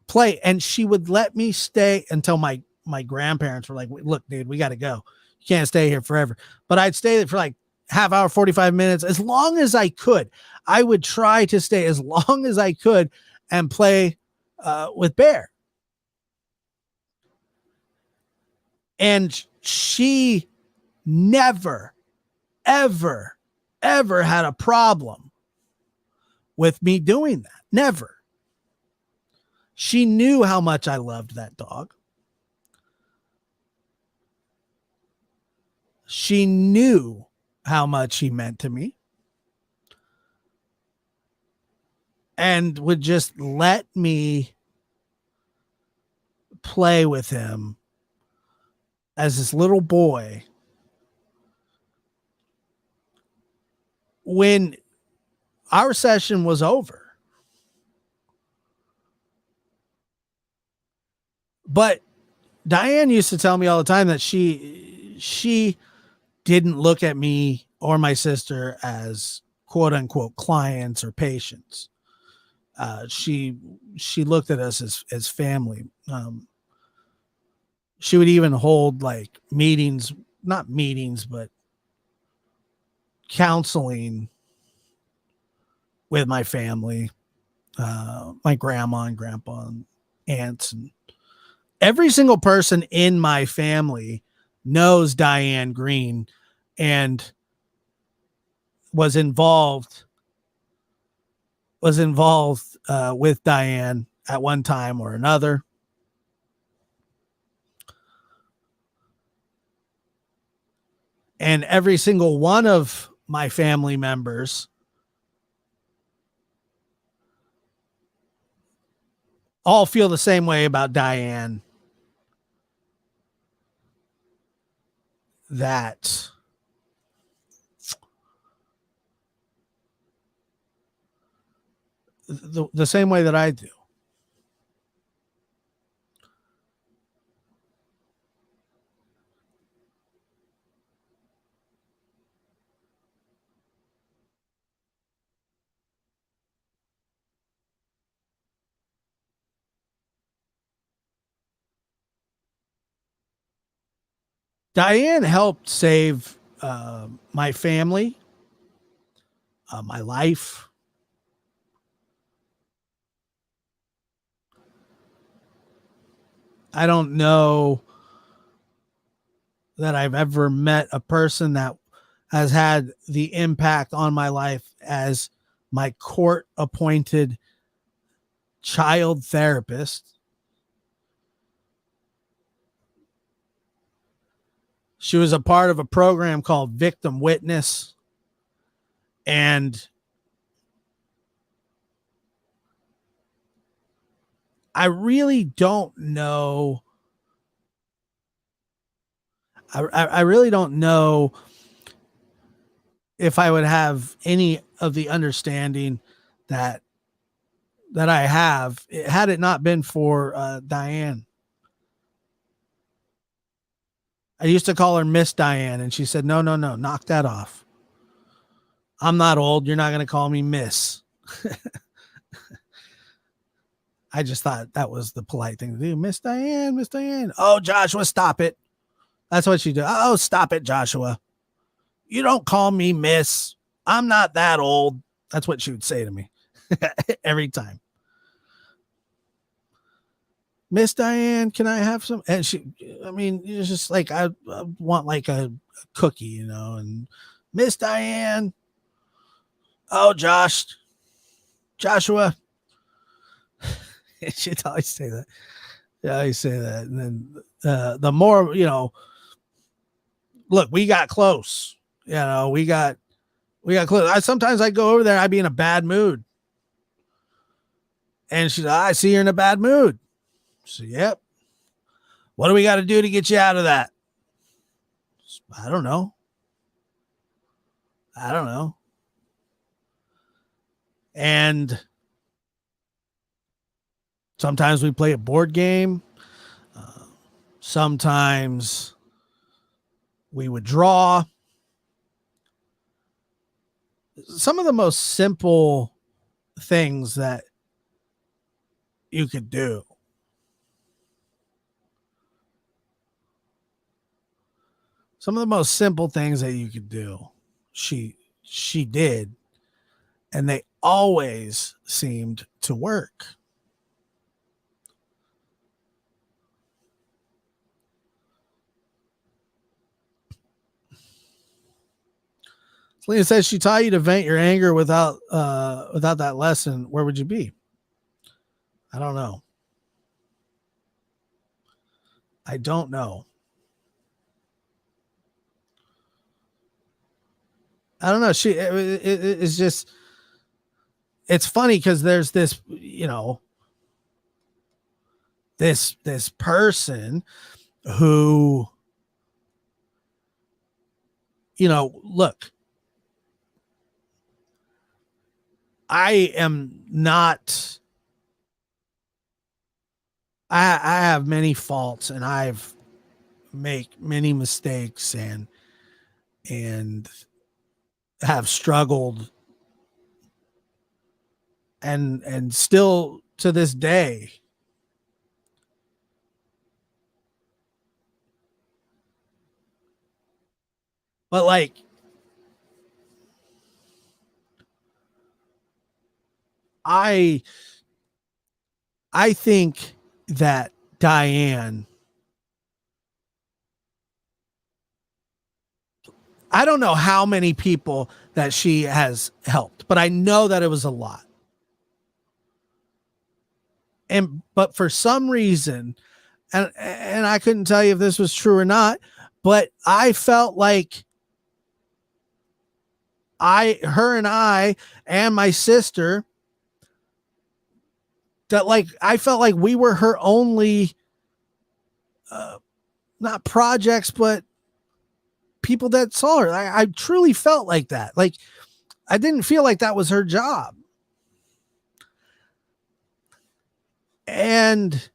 play, and she would let me stay until my grandparents were like, look, dude, we got to go. You can't stay here forever. But I'd stay there for like half hour, 45 minutes, as long as I could. I would try to stay as long as I could and play with Bear. And she never, ever, ever had a problem with me doing that. Never. She knew how much I loved that dog. She knew how much he meant to me. And would just let me play with him as this little boy. When our session was over. But Diane used to tell me all the time that she didn't look at me or my sister as quote unquote clients or patients. She looked at us as family. She would even hold like meetings, not meetings, but counseling with my family, my grandma and grandpa and aunts, and every single person in my family knows Diane Green and was involved with Diane at one time or another. And every single one of my family members all feel the same way about Diane. That the same way that I do. Diane helped save my family, my life. I don't know that I've ever met a person that has had the impact on my life as my court-appointed child therapist. She was a part of a program called Victim Witness. And I really don't know. I really don't know if I would have any of the understanding that I have had it not been for Diane. I used to call her Miss Diane, and she said, no, knock that off. I'm not old. You're not going to call me Miss. I just thought that was the polite thing to do. Miss Diane, Miss Diane. Oh, Joshua, stop it. That's what she did. Oh, stop it, Joshua. You don't call me Miss. I'm not that old. That's what she would say to me every time. Miss Diane, can I have some? And it's just like, I want like a cookie, you know, and Miss Diane. Oh, Joshua. She'd always say that. Yeah, I say that. And then the more, you know, look, we got close, you know, we got close. Sometimes I go over there, I'd be in a bad mood. And she's like, I see you're in a bad mood. So, yep. What do we got to do to get you out of that? I don't know. And sometimes we play a board game. Sometimes We would draw. Some of the most simple things that you could do. Some of the most simple things that you could do, she did, and they always seemed to work. Selena says she taught you to vent your anger without that lesson. Where would you be? I don't know. I don't know. I don't know. It's just, it's funny because there's this, this person who, look, I am not, I have many faults and I've make many mistakes and have struggled and still to this day but like I think that Diane, I don't know how many people that she has helped, but I know that it was a lot. But for some reason, and I couldn't tell you if this was true or not, but I felt like her and I and my sister, that like I felt like we were her only not projects, but people that saw her. I truly felt like that. Like I didn't feel like that was her job. And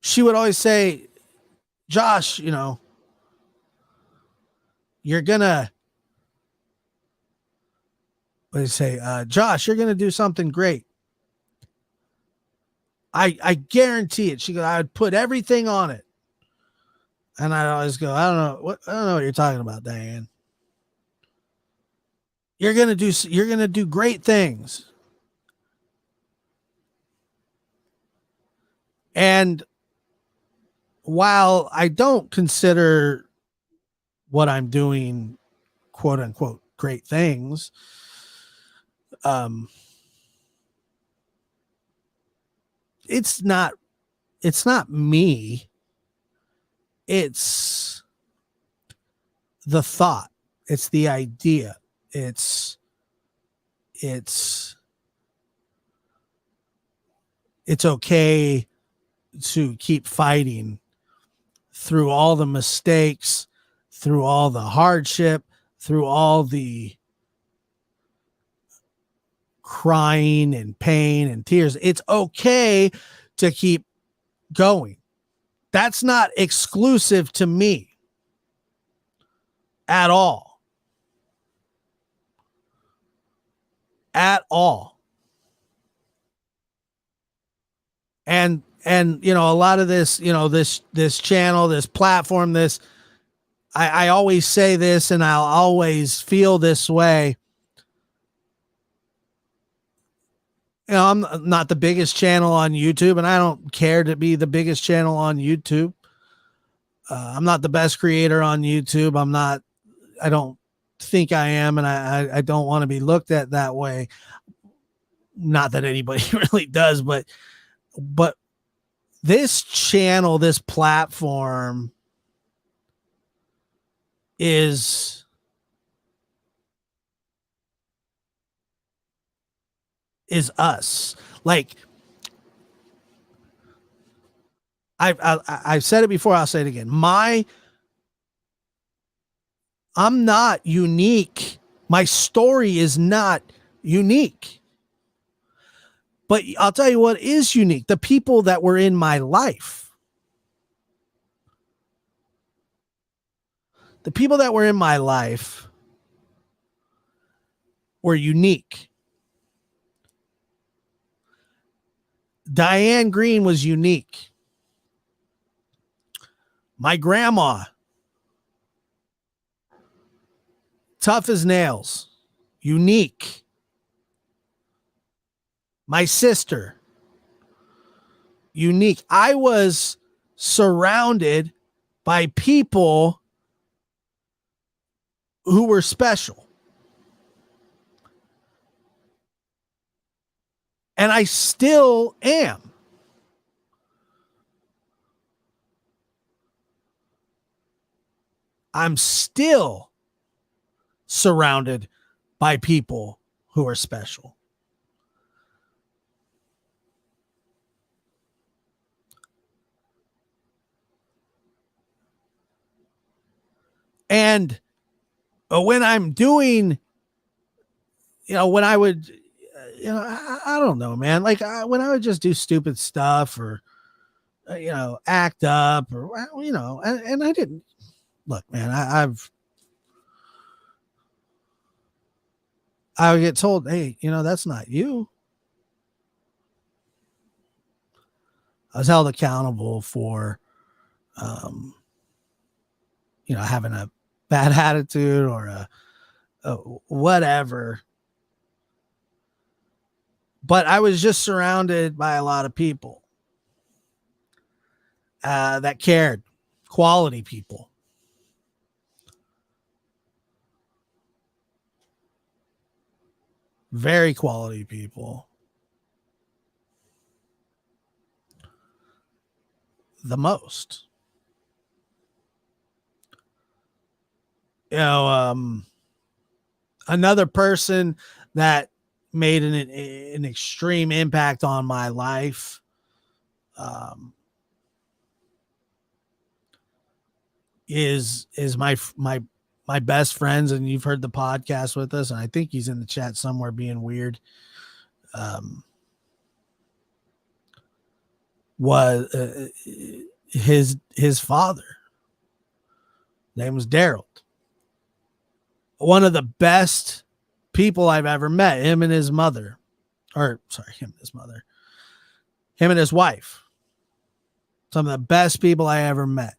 she would always say, Josh, you're gonna, what do you say? Josh, you're gonna do something great. I guarantee it. She goes, I would put everything on it. And I'd always go, I don't know what you're talking about, Diane. You're gonna do great things. And while I don't consider what I'm doing, quote unquote, great things, it's not me. It's the thought. It's the idea. It's okay to keep fighting through all the mistakes, through all the hardship, through all the crying and pain and tears. It's okay to keep going. That's not exclusive to me at all. At all. And a lot of this, this channel, this platform, this, I always say this and I'll always feel this way. I'm not the biggest channel on YouTube, and I don't care to be the biggest channel on YouTube. I'm not the best creator on YouTube. I don't think I am, and I don't want to be looked at that way. Not that anybody really does, but this channel, this platform is us. Like I've said it before, I'll say it again. I'm not unique. My story is not unique. But I'll tell you what is unique. The people that were in my life. the people that were in my life were unique. Diane Green was unique. My grandma, tough as nails, unique. My sister, unique. I was surrounded by people who were special. And I still am. I'm still surrounded by people who are special. And when I'm doing, when I would, I don't know, man. Like when I would just do stupid stuff or, act up or, and I didn't. Look, man, I would get told, hey, that's not you. I was held accountable for, having a bad attitude or a whatever. But I was just surrounded by a lot of people that cared, quality people. Very quality people. The most. Another person that made an extreme impact on my life is my best friends, and you've heard the podcast with us, and I think he's in the chat somewhere being weird. Was his father. Name was Daryl. One of the best people I've ever met. Him and his mother, him and his wife. Some of the best people I ever met.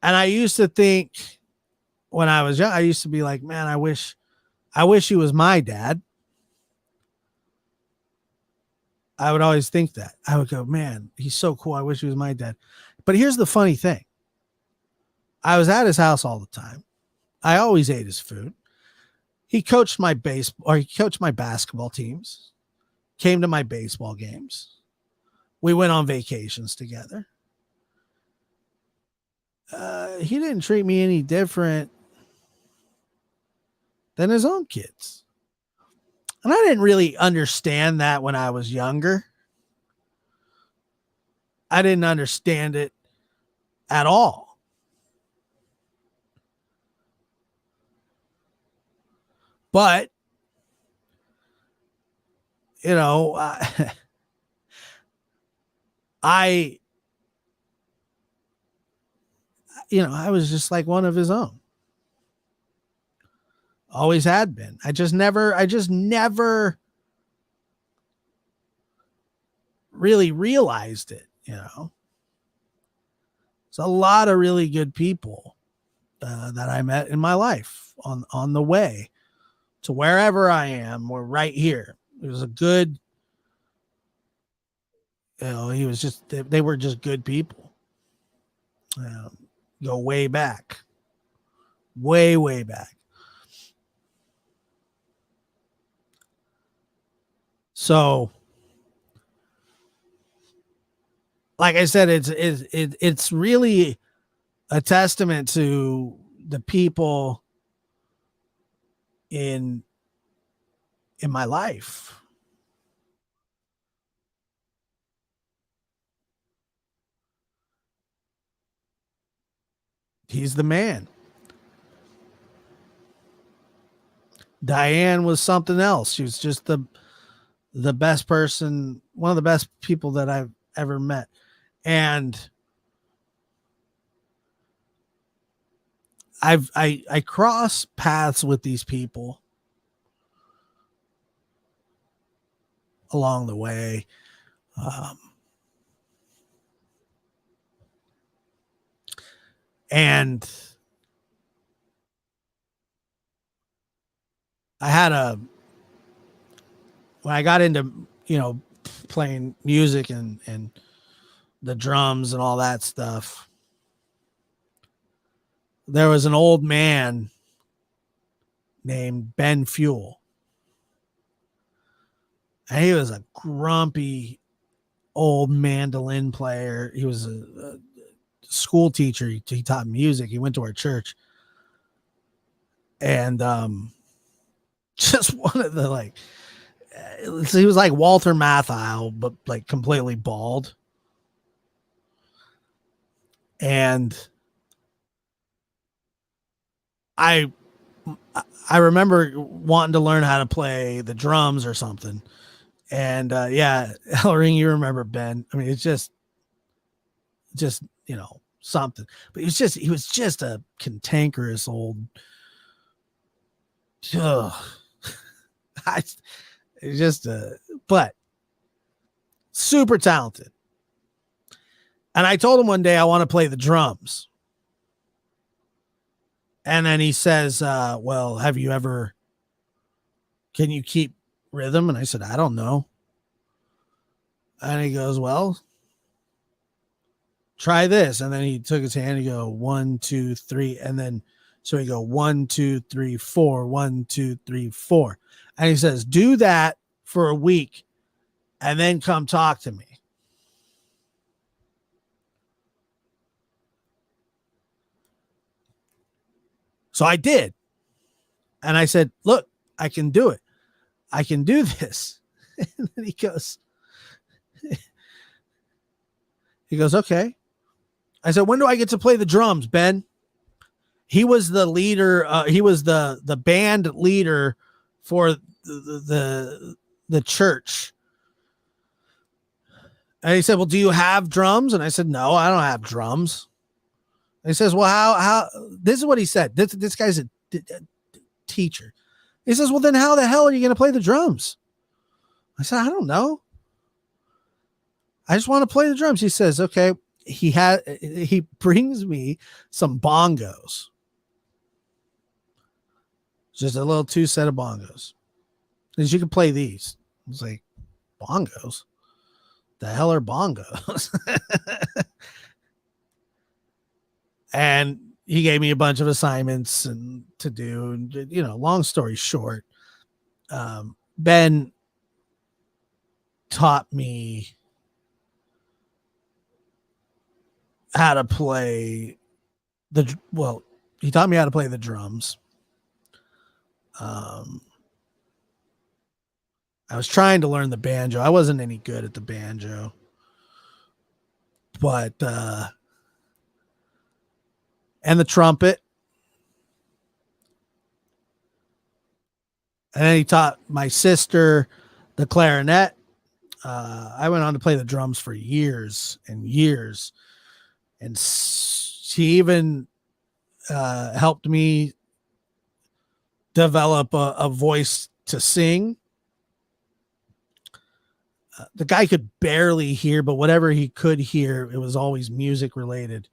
And I used to think when I was young, I used to be like, man, I wish he was my dad. I would always think that. I would go, man, he's so cool. I wish he was my dad. But here's the funny thing. I was at his house all the time. I always ate his food. He coached my basketball teams, came to my baseball games. We went on vacations together. He didn't treat me any different than his own kids. And I didn't really understand that when I was younger. I didn't understand it at all. But, I was just like one of his own. Always had been. I just never really realized it, There's a lot of really good people that I met in my life on the way to wherever I am. We're right here. It was a good, they were just good people. Go way back. Way back. So, like I said, it's really a testament to the people in my life. He's the man. Diane was something else. She was just the best person, one of the best people that I've ever met. And I cross paths with these people along the way. And when I got into, playing music and the drums and all that stuff, there was an old man named Ben Fuel. And he was a grumpy old mandolin player. He was a school teacher. He taught music. He went to our church. And just one of the he was like Walter Matthau, but like completely bald. And I remember wanting to learn how to play the drums or something. And yeah, Hellring, you remember Ben. I mean, it's just something. But he was just a cantankerous old but super talented. And I told him one day I want to play the drums. And then he says, well, can you keep rhythm? And I said, I don't know. And he goes, well, try this. And then he took his hand and he go 1, 2, 3. And then, so he go 1, 2, 3, 4, 1, 2, 3, 4. And he says, do that for a week and then come talk to me. So I did. And I said, look, I can do it. I can do this. And then he goes, okay. I said, when do I get to play the drums, Ben? He was the leader. He was the band leader for the church. And he said, well, do you have drums? And I said, no, I don't have drums. And he says, well, how, this is what he said. This guy's a teacher. He says, well, then how the hell are you going to play the drums? I said, I don't know. I just want to play the drums. He says, okay. He brings me some bongos. Just a little 2 set of bongos. Because you can play these. I was like, bongos? The hell are bongos? And he gave me a bunch of assignments to do. And, long story short, Ben taught me how to play he taught me how to play the drums. I was trying to learn the banjo. I wasn't any good at the banjo, but, and the trumpet. And then he taught my sister the clarinet. I went on to play the drums for years and years. And she even helped me develop a voice to sing. The guy could barely hear, but whatever he could hear, it was always music related.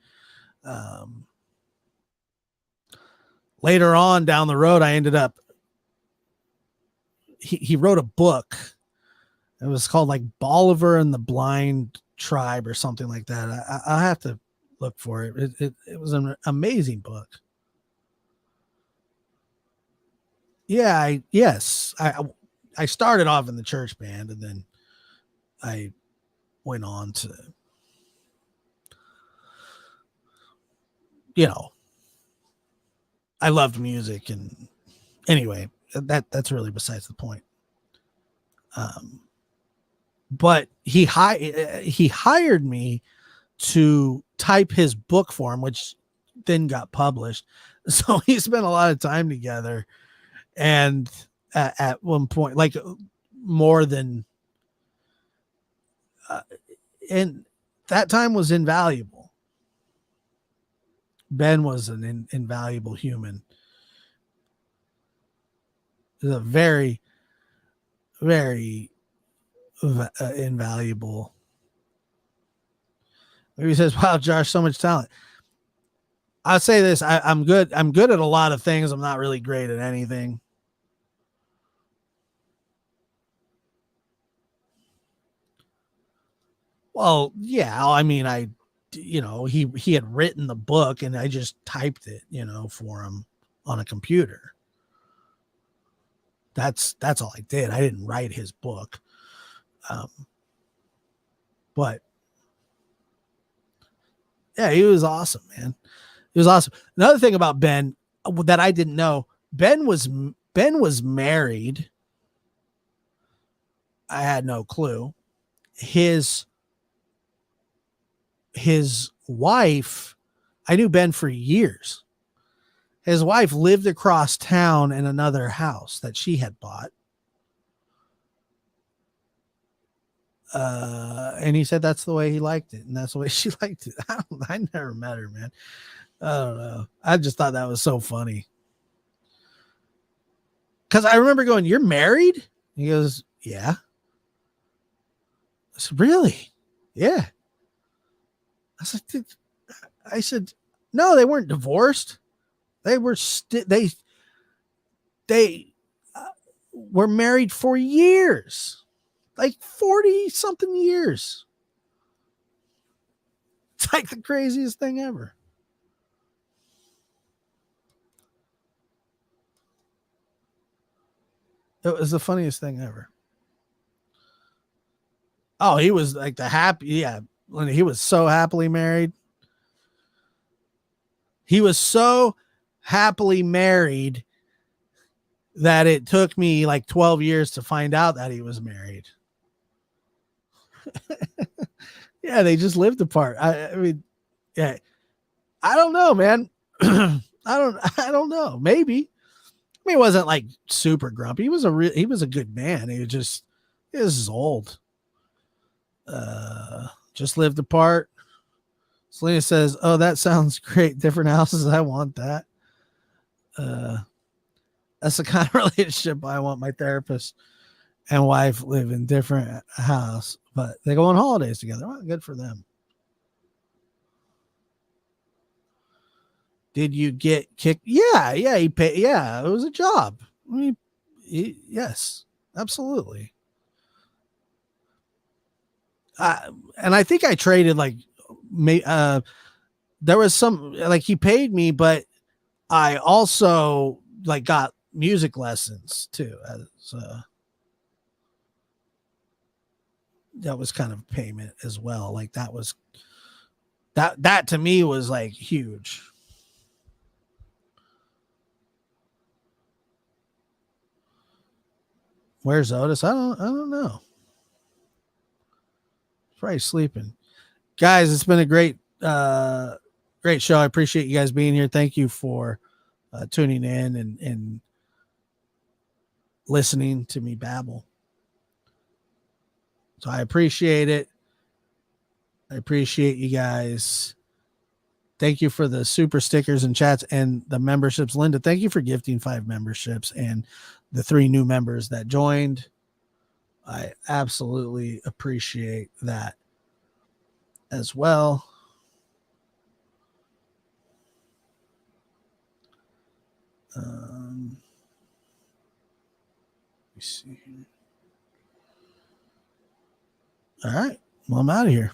Later on down the road, I ended up, he wrote a book. It was called like Bolivar and the Blind Tribe or something like that. I have to look for it. It was an amazing book. Yeah, I started off in the church band, and then I went on to, I loved music, and anyway, that's really besides the point. But he hired me to type his book for him, which then got published. So he spent a lot of time together. And at one point, like more than, and that time was invaluable. Ben was an invaluable human. He's a very, very invaluable. Maybe he says, "Wow, Josh, so much talent." I'll say this: I'm good. I'm good at a lot of things. I'm not really great at anything. Well, yeah. I mean, he had written the book, and I just typed it, for him on a computer. That's all I did. I didn't write his book. But yeah, he was awesome, man. He was awesome. Another thing about Ben that I didn't know, Ben was married. I had no clue. His wife, I knew Ben for years. His wife lived across town in another house that she had bought. And he said that's the way he liked it, and that's the way she liked it. I never met her, man. I don't know. I just thought that was so funny. Because I remember going, "You're married?" He goes, "Yeah." I said, "Really?" "Yeah." I said, "No, they weren't divorced. They were they were married for years, like 40 something years." It's like the craziest thing ever. It was the funniest thing ever. Oh, he was like when he was so happily married. He was so happily married that it took me like 12 years to find out that he was married. Yeah, they just lived apart. I mean, yeah, I don't know, man. I don't know. Maybe. I mean, he wasn't like super grumpy. He was a good man. He was old. Just lived apart. Selena says, "Oh, that sounds great. Different houses. I want that." That's the kind of relationship I want. My therapist and wife live in different house, but they go on holidays together. Well, good for them. Did you get kicked? Yeah, he paid. Yeah, it was a job. I mean, yes, absolutely. And I think I traded there was some, like, he paid me, but I also like got music lessons too. That was kind of payment as well. Like that to me was like huge. Where's Otis? I don't know. Probably sleeping. Guys, it's been a great show. I appreciate you guys being here. Thank you for tuning in and listening to me babble. So I appreciate it. I appreciate you guys. Thank you for the super stickers and chats and the memberships. Linda, thank you for gifting 5 memberships and the 3 new members that joined. I absolutely appreciate that as well. Let me see here. All right. Well, I'm out of here.